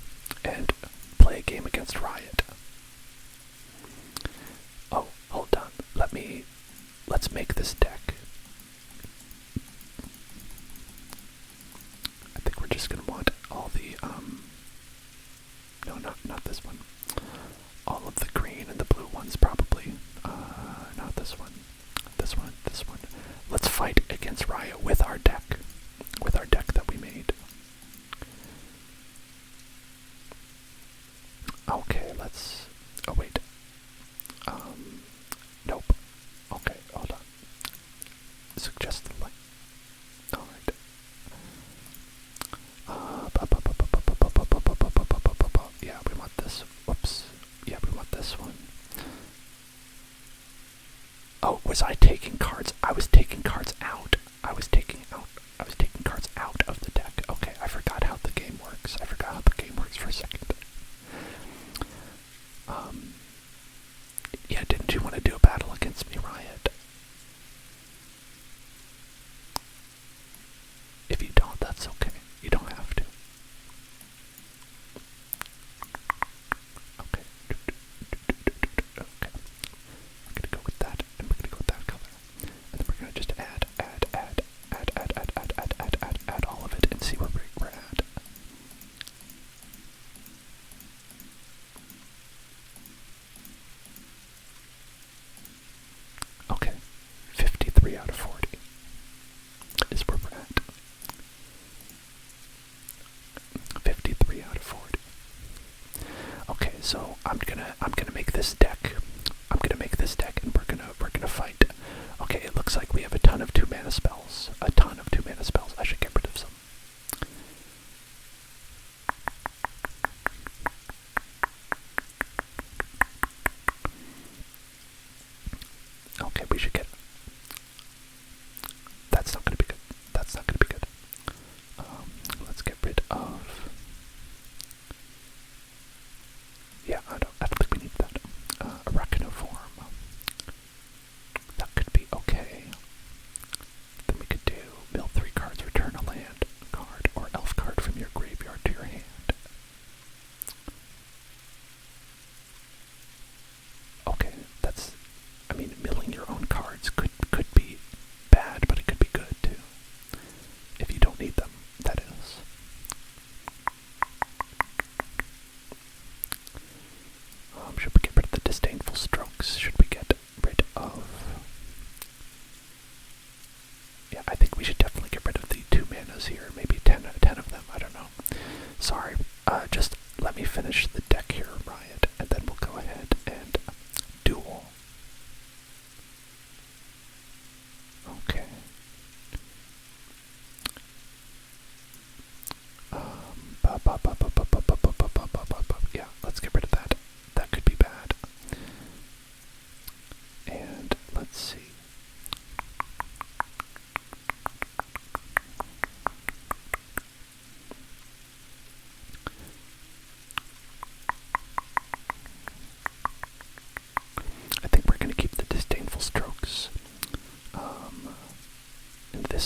and play a game against Riot. Oh, hold on. Let's make this deck. I think we're just gonna want all the, no, not this one. All of the green and the blue ones, probably. Not this one. This one, this one. Let's fight against Riot with our deck. With our deck that we made. Okay, let's... Oh, wait. Nope. Okay, hold on. Suggest the light. Alright. Yeah, we want this. Whoops. Yeah, we want this one. Oh, was I taking cards? I was taking cards out. I was taking cards out of the deck. Okay, I forgot how the game works. I forgot how the game works for a second. Yeah, didn't you want to do a battle against me, Riot? If you don't, that's okay. You don't have to. Okay. Okay. We're gonna go with that, and we're gonna go with that color. And then we're gonna just add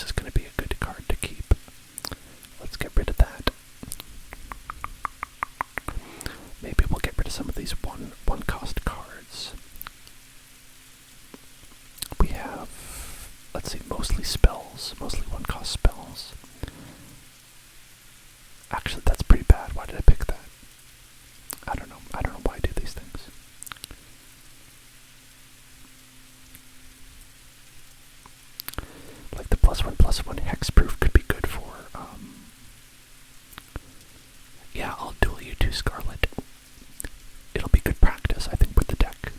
is going to be a good card to keep. Let's get rid of that. Maybe we'll get rid of some of these one cost cards. We have, let's see, mostly spells, mostly one cost spells. Actually, that's pretty bad. Why did I pick that? I don't know. I don't know why I do these things. Like the +1/+1 hexproof could be good for, yeah, I'll duel you 2 Scarlet. It'll be good practice, I think, with the deck.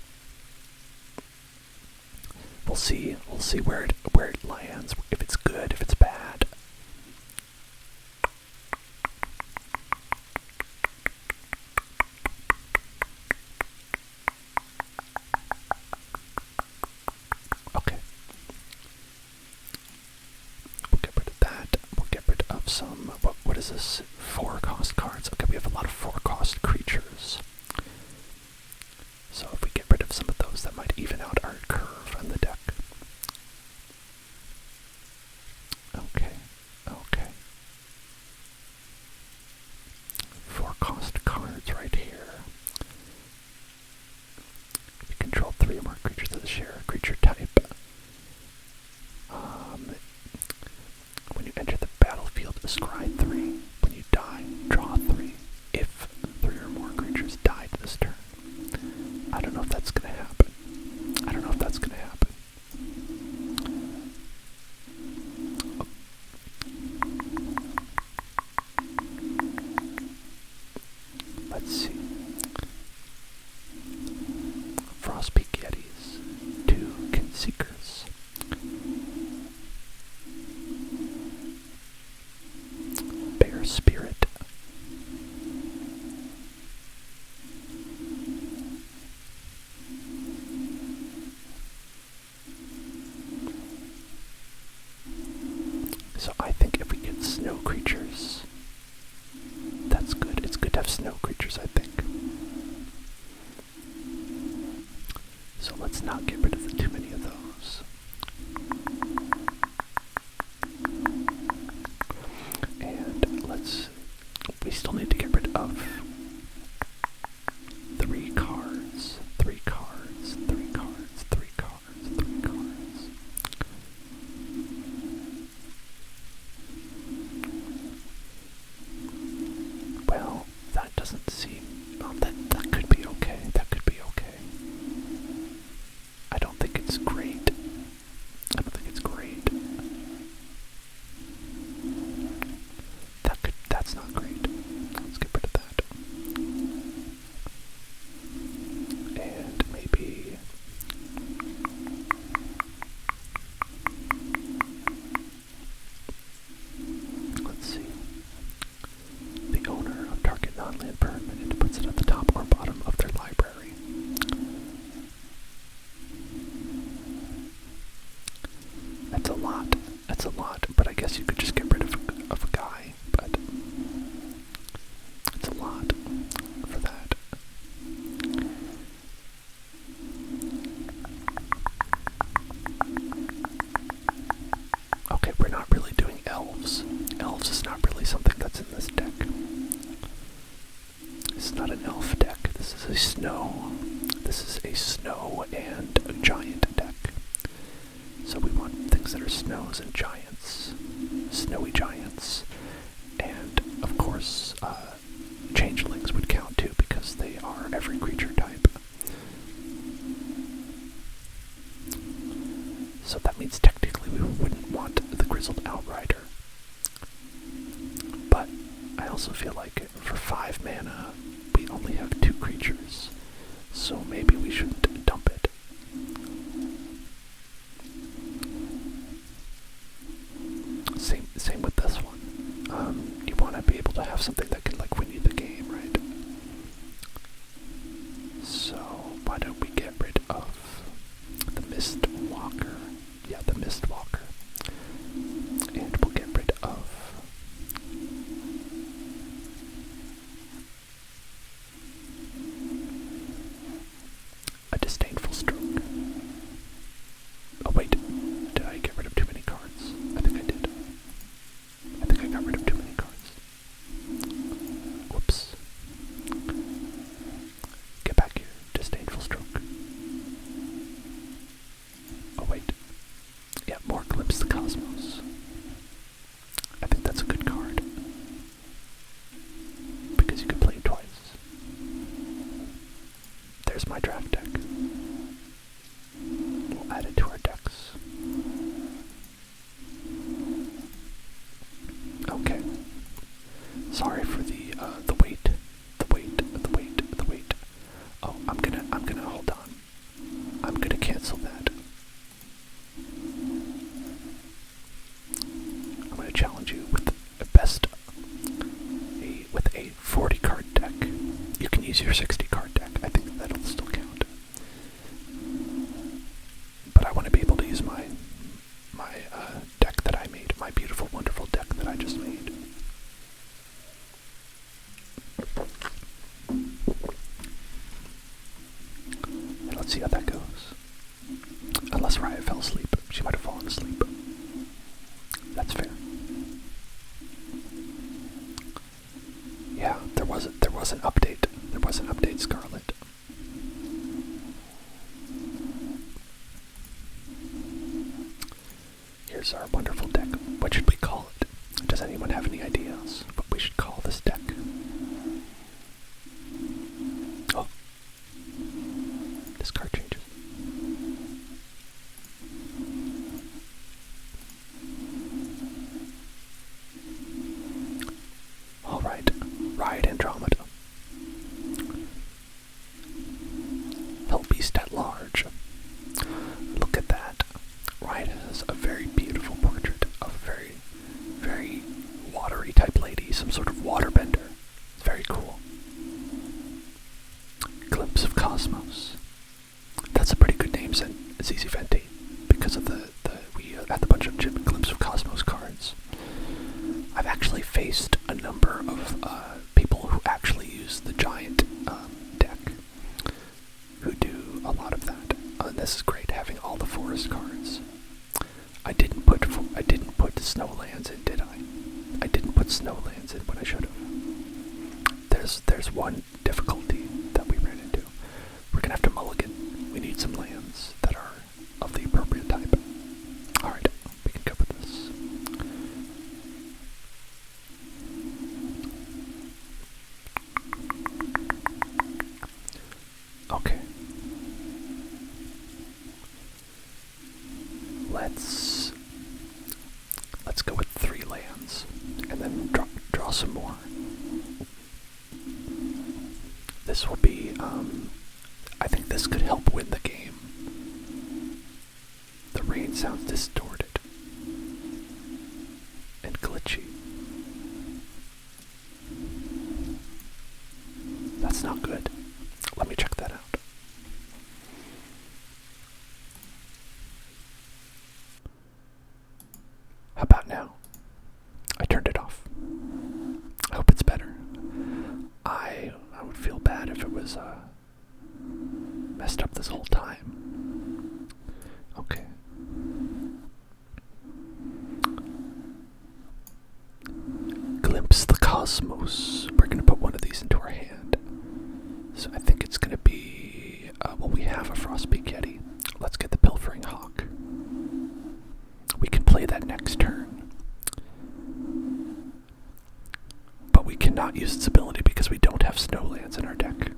We'll see where it lands, if it's good, if it's bad. Okay. We'll get rid of that. We'll get rid of some, what is this? 4 cost cards. Okay, we have a lot of 4 cost creatures. So if we get rid of some of those, that might even out our curve on the deck. Okay. 4 cost cards right here. You control 3 or more creatures of the share creature type. When you enter the battlefield, scry 3. When you die, draw 3. If 3 or more creatures died this turn. I don't know if that's gonna happen. Let's see. Frostpeak Yetis. 2 Kinseekers. Bear Spirit. So I think if we get snow creatures, that's good. It's good to have snow creatures, I think. So let's not get rid of too many of those. And we still need to get rid of 3 cards. 3 cards. Well, that doesn't seem, that could be okay. I don't think it's great. That's not great. Let's get rid of that. And maybe let's see. The owner of target non-land permanent puts it at the top or bottom of their library. That's a lot, but I guess you could just get rid of a guy, but it's a lot for that. Okay, we're not really doing elves. Elves is not really something that's in this deck. This is not an elf deck. This is a snow and a giant deck. So we want things that are snows and giants, snowy giants, and of course changelings would count too because they are every creature type. So that means technically we wouldn't want the Grizzled Outrider. But I also feel like for 5 mana we only have 2 creatures, so maybe we shouldn't dump it. Same with this one. You want to be able to have something that can like win you the game, right? So why don't we get rid of the Mistwalker? Yeah, the Mistwalker. And we'll get rid of a Disdainful Stroke. Oh wait, did I get rid of too many cards? I think I did. challenge you with with a 40 card deck. You can use your 60 card deck. I think that'll still count. But I want to be able to use my deck that I made, my beautiful, wonderful deck that I just made. And let's see how that goes. Unless Raya fell asleep. She might have fallen asleep. That's fair. Yeah, there was an update. There was an update, Scarlet. Here's our wonderful deck. What should we call it? Does anyone have any ideas what we should call this deck? Oh. This card changes. Alright. Riot Andromeda. Hell Beast at Large. Look at that. Riot has a very beautiful portrait of a very, very watery type lady, some sort of waterbender. It's very cool. Glimpse of Cosmos. That's a pretty good name, ZZ Venti, because of we had a bunch of Glimpse of Cosmos cards. I've actually faced a number of people who actually use the giant deck, who do a lot of that. And this is great, having all the forest cards. I didn't put Snowlands in, did I? I didn't put Snowlands in when I should have. There's one difficulty that we ran into. We're gonna have to mulligan. We need some lands that are of the appropriate type. Alright, we can go with this. Okay. Let's go with 3 lands, and then draw some more. This will be, I think this could help win the game. The rain sounds distorted and glitchy. That's not good. Let me check that out. How about now? I turned it off. I hope it's better. I would feel bad if it was messed up this whole time. Okay. Glimpse the Cosmos. We're gonna put one of these into our hand. So I think it's gonna be well, we have a Frostpeak Yeti. Let's get the Pilfering Hawk. We can play that next turn. But we cannot use its ability because we don't have Snowlands in our deck.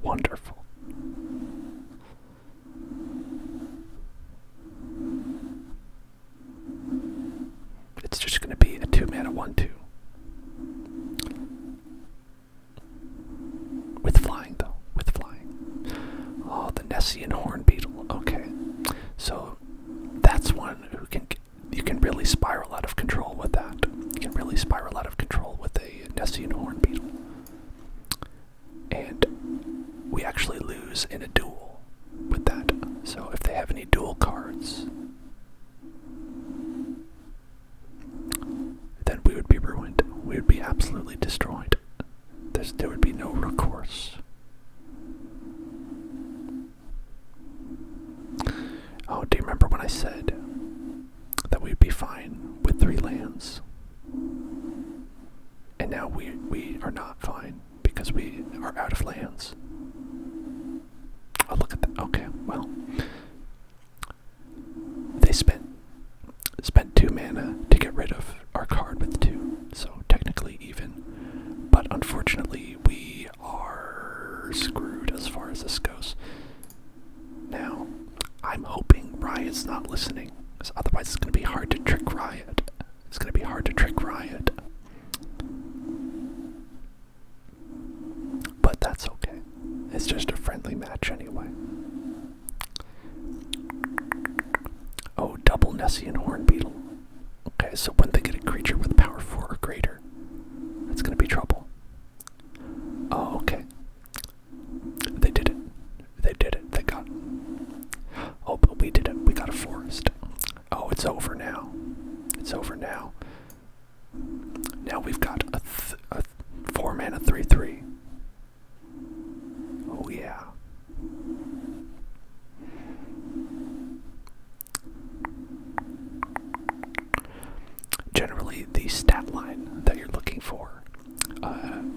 Wonderful. It's just going to be a 2-mana 1/2. With flying, though. With flying. Oh, the Nessian Horn Beetle. Okay. So, that's one who you can really spiral out of control with that. You can really spiral out of control with a Nessian Horn Beetle. And we actually lose in a duel with that. So if they have any duel cards, then we would be ruined. We would be absolutely destroyed. There would be no recourse. Oh, do you remember when I said that we'd be fine with 3 lands? And now we are not fine because we are out of lands. Oh, look at that. Okay, well. They spent 2 mana to get rid of our card with 2, so technically even. But unfortunately, we are screwed as far as this goes. Now, I'm hoping Riot's not listening, because otherwise it's going to be hard to trick Riot. It's going to be hard to trick Riot. But that's okay. It's just a friendly match anyway. Nessian Horn Beetle. Okay, so when they get a creature with power 4 or greater, that's gonna be trouble. Oh, okay. They did it. They did it. They got... Oh, but we did it. We got a forest. Oh, it's over now. It's over now. Now we've got a 4-mana 3/3. Oh, yeah. Generally, the stat line that you're looking for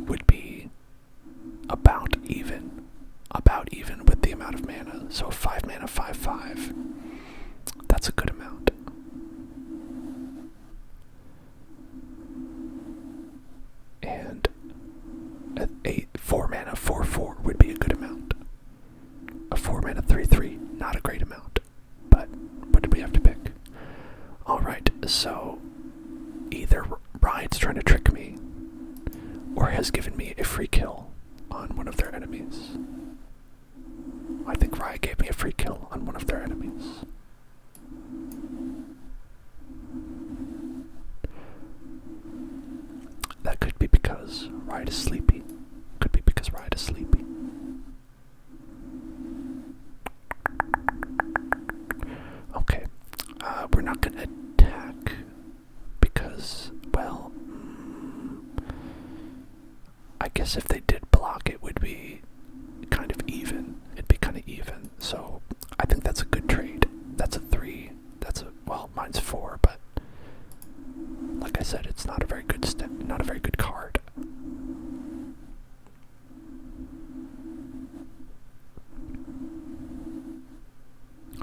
would be about even with the amount of mana. So 5 mana, 5/5. That's a good amount. And a 4 mana, 4/4 would be a good amount. A 4 mana, 3/3, not a great amount. But what did we have to pick? Alright, so either Riot's trying to trick me, or has given me a free kill on one of their enemies. I think Riot gave me a free kill on one of their enemies. That could be because Riot is sleepy. Could be because Riot is sleepy. Okay, we're not gonna attack because, well, I guess if they did block, it would be kind of even. It'd be kind of even. So I think that's a good trade. That's a 3. Well, mine's 4, but like I said, it's not a very good not a very good card.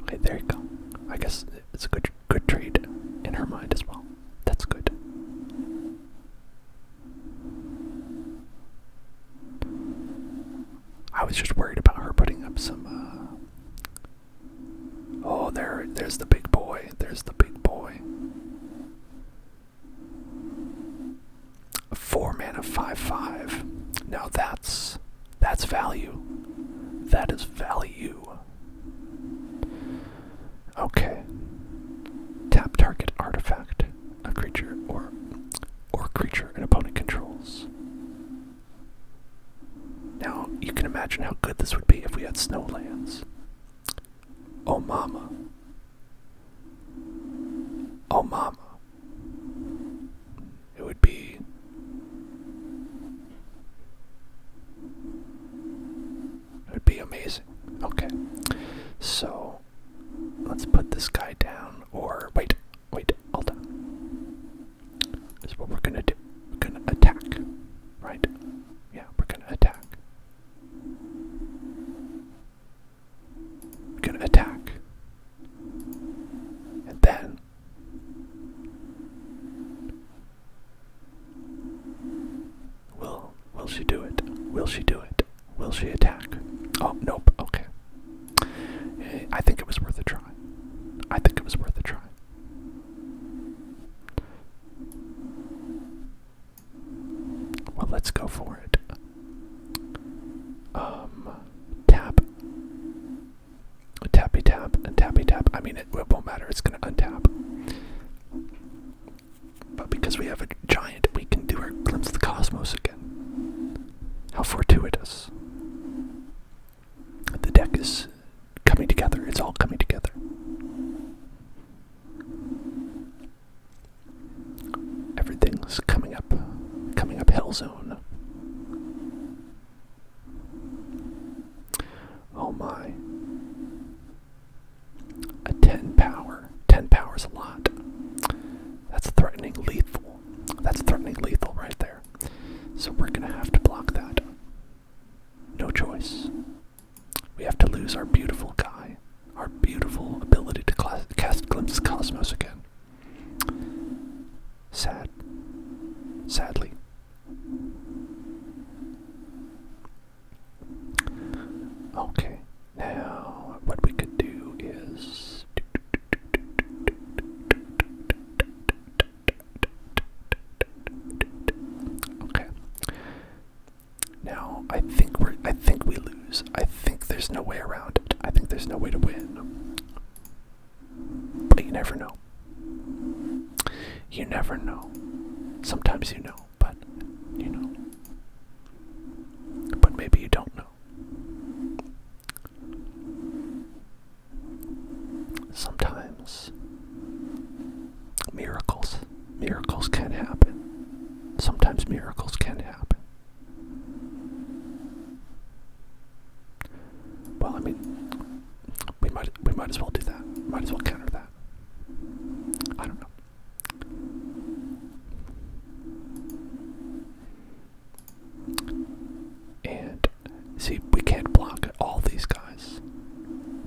Okay, there you go. I guess it's a good trade in her mind as well. That's good. I was just worried about her putting up some, Oh, there's the big boy. There's the big boy. 4 mana, 5/5. Now that's value. That is value. Okay. Tap target artifact, a creature or creature an opponent controls. Now, you can imagine how good this would be if we had snowlands. Oh mama. Oh mama. It would be... It would be amazing. Okay. So, let's put this guy down, or... Wait, hold on. This is what we're gonna do. We're gonna attack, right? Yeah, we're gonna attack. We're gonna attack. And then... Will she do it? Will she do it? Will she attack? Oh, nope, okay. I think it was worth a try. I think it was worth a try. Well, let's go for it. Tap. Tappy tap and tappy tap. I mean, it won't matter. It's going to untap. But because we have a giant, we can do our Glimpse of the Cosmos again. How fortuitous. The deck is coming together. It's all coming together. Everything's coming up hell zone. Oh my. A 10 power. 10 power's a lot. That's threatening lethal. That's threatening lethal right there. So we're gonna have to block that. No choice. We have to lose our beautiful guy. Our beautiful ability to cast Glimpse of Cosmos again. Sad. Sadly. Okay, now what we could do is... Okay. Now, I think we lose. I think there's no way around it. I think there's no way to win. But you never know. You never know. Sometimes you know, but you know. But maybe you don't know. Sometimes miracles can happen. Sometimes miracles can happen. Well, I mean, we might as well do that. Might as well counter that. I don't know. And see, we can't block all these guys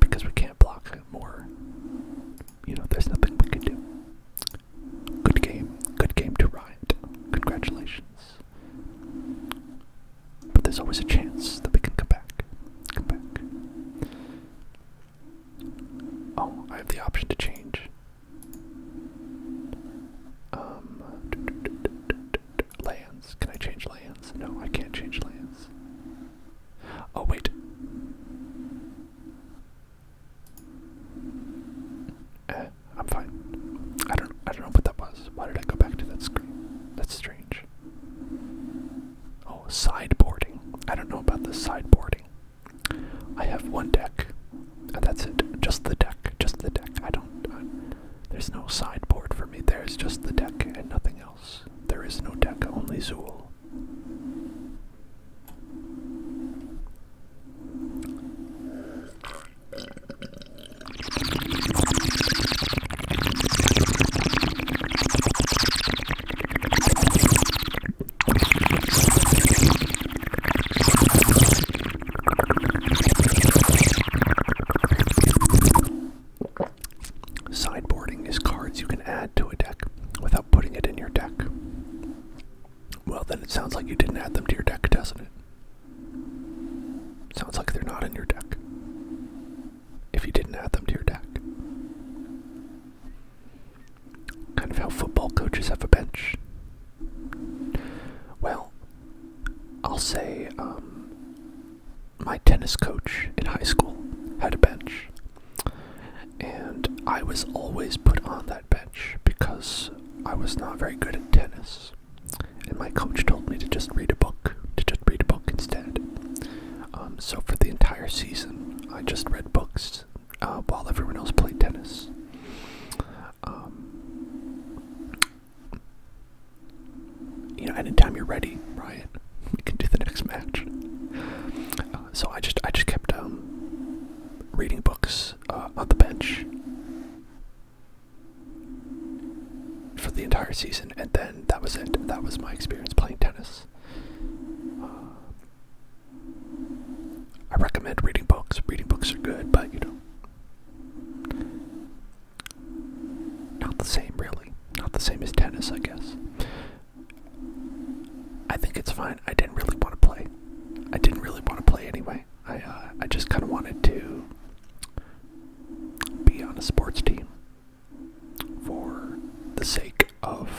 because we can't block more. You know, there's nothing we can do. Good game to Riot. Congratulations. But there's always a chance that we can come back. Come back. Oh, I have the option to change. Lands. Can I change lands? No, I can't change lands. Oh, wait. I'm fine. I don't know what that was. Why did I go back to that screen? That's strange. Oh, sideboarding. I don't know about the sideboarding. I have one deck, and that's it. Just the deck. Just the deck. There's no sideboard for me. There's just the deck and nothing else. There is no deck, only Zool. Sideboarding is cards you can add to a deck without putting it in your deck. Well, then it sounds like you didn't add them to your deck, doesn't it? Sounds like they're not in your deck. If you didn't add them to your deck. Kind of how football coaches have a bench. Well, I'll say, my tennis coach in high school had a bench. And I was always put on that bench because I was not very good at tennis. And my coach told me to just read a book instead. So for the entire season, I just read books while everyone else played tennis. You know, anytime you're ready, Ryan, we can do the next match. So I just kept reading books on the bench for the entire season, and then that was it. That was my experience playing tennis. I recommend reading books. Reading books are good, but you know, not the same really. Not the same as tennis, I guess. I think it's fine. I didn't really want to play. Anyway. I just kind of wanted to be on a sports team for the sake of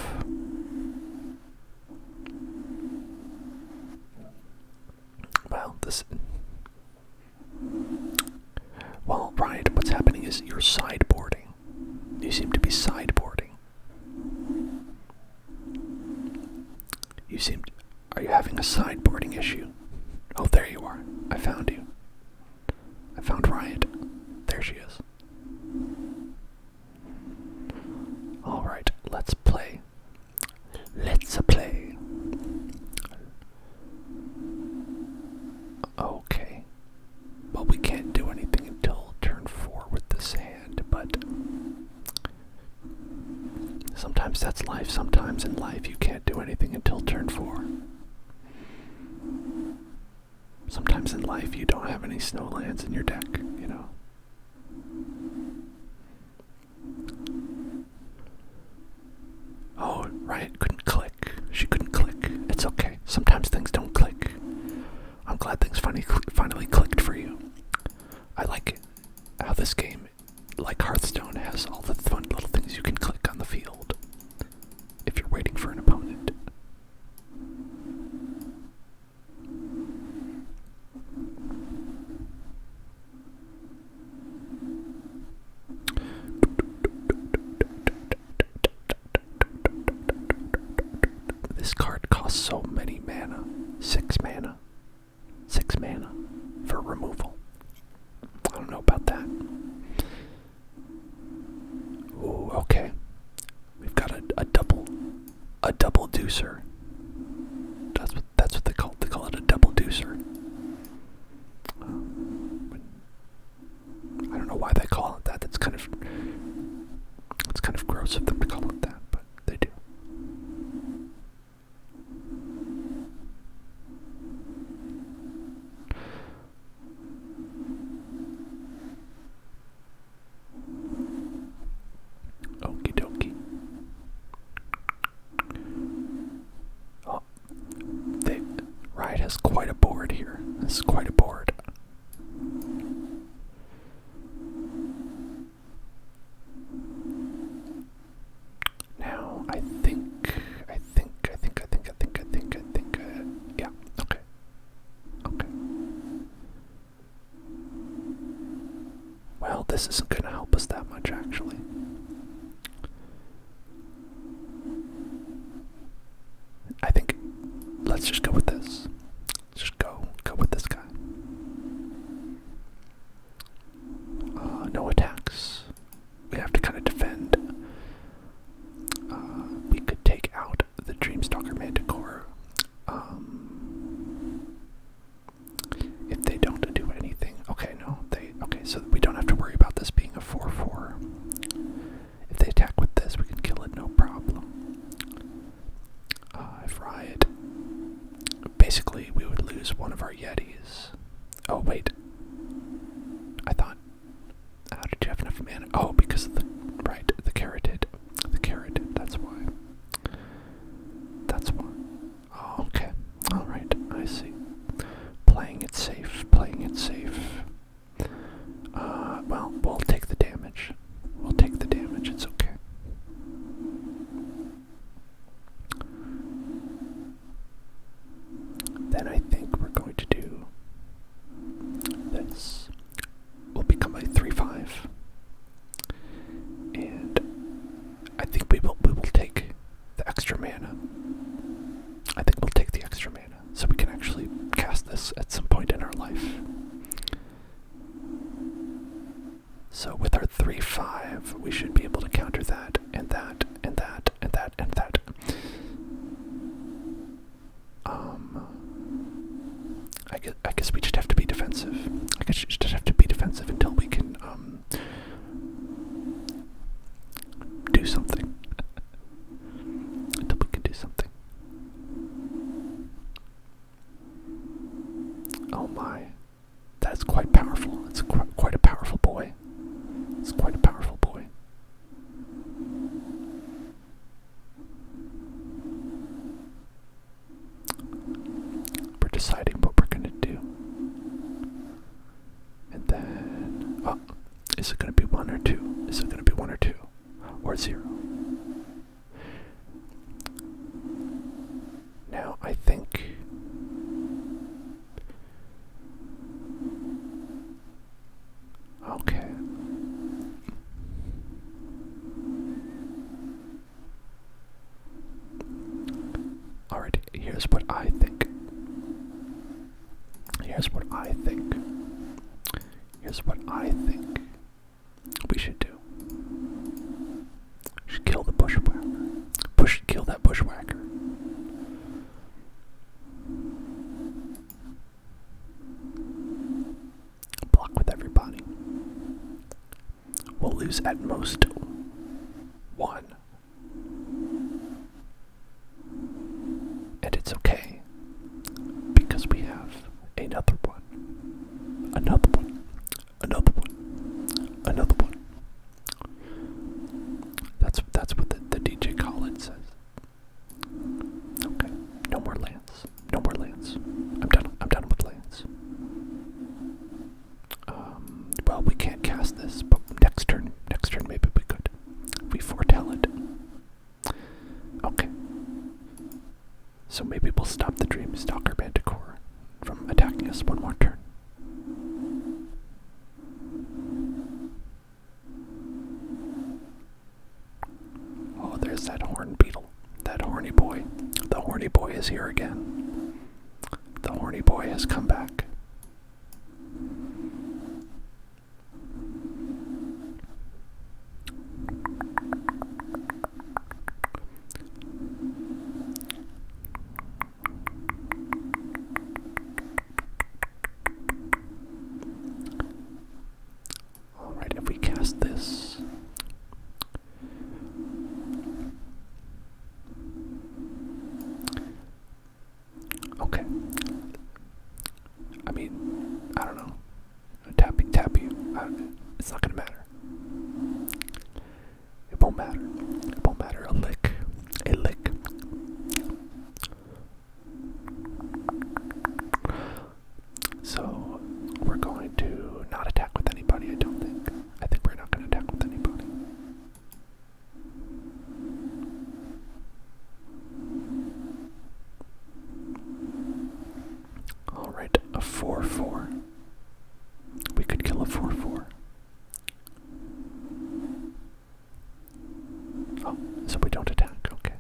Ryan, what's happening is you're sideboarding. You seem to be sideboarding. Are you having a sideboarding issue? Oh, there you are. I found you. I found Riot. There she is. Alright, let's play. Okay. Well, we can't do anything until turn 4 with this hand, but sometimes that's life. Sometimes in life you can't do anything until turn 4. Sometimes in life you don't have any snowlands in your deck, you know. Oh, Riot couldn't click. She couldn't click. It's okay. Sometimes things don't click. I'm glad things finally clicked for you. I like it. How this game, like Hearthstone, has all the fun little things you can click on the field if you're waiting for an opponent. deucer. That's what they call it. They call it a double deucer. I don't know why they call it that. It's kind of gross of them to call it that, but they do. Okie dokie. Oh, Riot has quite a board here. This is quite a board. Now, yeah, okay. Okay. Well, this isn't going to help us that much, actually. I think, let's just go with this. Just go with this guy. No attacks. We have to kind of defend. We could take out the Dreamstalker Manticore. If they don't do anything. Okay, no. Okay, so we don't have to worry about this being a 4/4. If they attack with this, we can kill it, no problem. If Riot... Basically, we would lose one of our Yetis. Oh, wait. I thought... How did you have enough mana? Oh, because of the... Right, the carotid. The carotid, that's why. That's why. Oh, okay. Alright, I see. Playing it safe, playing it safe. Well, we'll take the damage. We'll take the damage, it's okay. Then I think we're going to do this. We'll become a 3/5. And I think we will take the extra mana. I think we'll take the extra mana so we can actually cast this at some point in our life. So with our 3/5, we should be able to counter that, and that, and that, and that, and that. I guess we just have to be defensive. I guess you just have to be defensive until we can, do something. Until we can do something. Oh my. That's quite powerful. It's quite a powerful boy. It's quite a powerful boy. We're deciding what we're going to do. And then... Oh, is it going to be 1 or 2? Is it going to be 1 or 2? Or 0? Now, I think... Okay. Alright, here's what I think. Here's what I think. Here's what I think we should do. We should kill the bushwhacker. Kill that bushwhacker. Block with everybody. We'll lose at most 1. And it's okay, because we have another one. Another one. Another one. Another one. That's what the DJ Khaled says. Okay. No more lands. No more lands. I'm done with lands. Well, we can't cast this, but next turn maybe we could. We foretell it. Okay. So maybe we'll stop the Dreamstalker Manticore from attacking us one more turn. Oh, there's that horn beetle. That horny boy. The horny boy is here again. The horny boy has come back. matter. It won't matter. A lick. A lick. So, we're going to not attack with anybody, I don't think. I think we're not going to attack with anybody. Alright, a 4-4. We could kill a 4-4. Oh, so we don't attack, okay.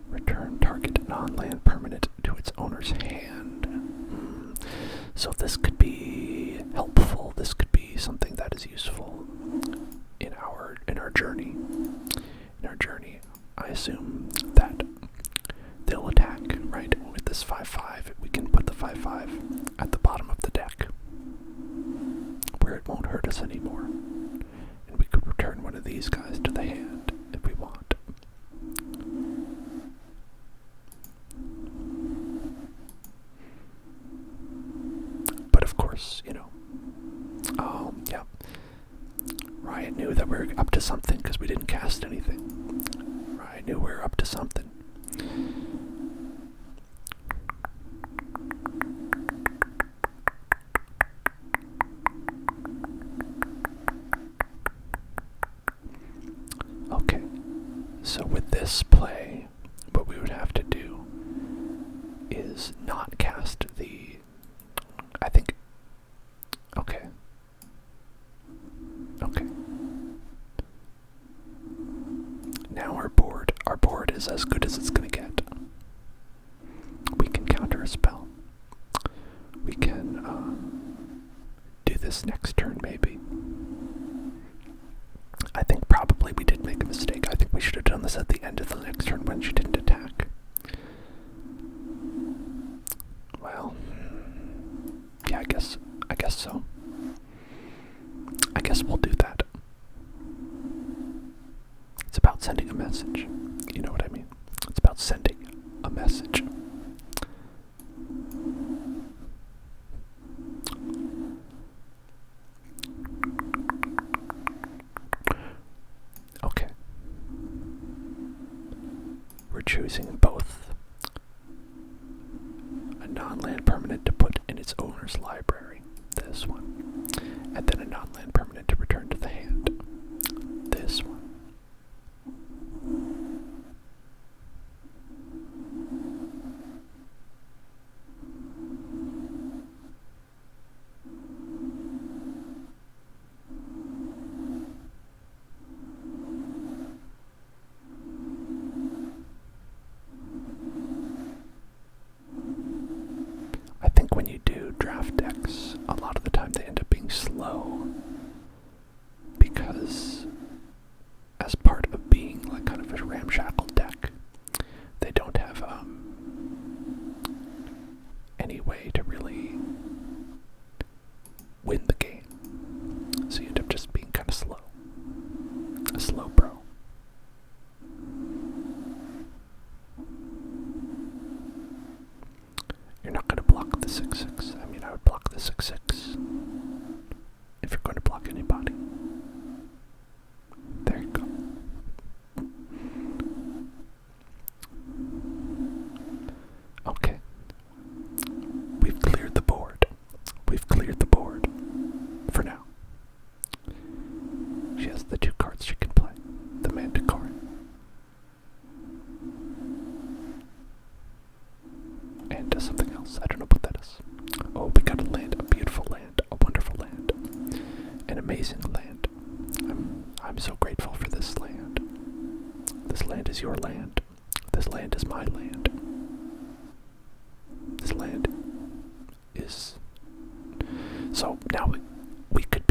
Return target non-land permanent to its owner's hand. So this could be helpful. This could be something that is useful in our journey. In our journey, I assume that they'll attack, right? With this 5-5, we can put the 5-5 at the bottom of the deck, where it won't hurt us anymore. And we could return one of these guys to the hand if we want. But of course, you know, yeah. Ryan knew that we were up to something because we didn't cast anything. Ryan knew we were up to something. Okay, so with this play, what we would have to do is not cast the, I think, okay. Now our board is as good as it's gonna get. We can counter a spell. We can do this next turn maybe. I think probably we did make a mistake. I think we should have done this at the end of the next turn when she didn't attack. Well, yeah, I guess so. I guess we'll do that. It's about sending a message. You know what I mean? It's about sending a message. Okay. We're choosing both a non-land permanent to put in its owner's library, this one, and then a non-land permanent to return to the hand, this one. I think when you do draft decks, a lot of the time they end up being slow because as part of being like kind of a ramshackle deck, they don't have any way to really win the game. So you end up just being kind of slow. A slow bro. You're not going to block the 6-6. I mean, I would block the 6-6 if you're going to block anybody. There you go. Okay. We've cleared the board. We've cleared the board. For now. She has the 2 cards she can play. The Manticore. And something else. I don't know what that is. Oh, we got a land. A beautiful land. A wonderful land. An amazing land. I'm so grateful for this land. This land is your land. This land is my land. This land is... So now we could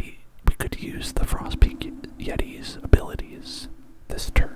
use the Frostpeak Yeti's abilities this turn.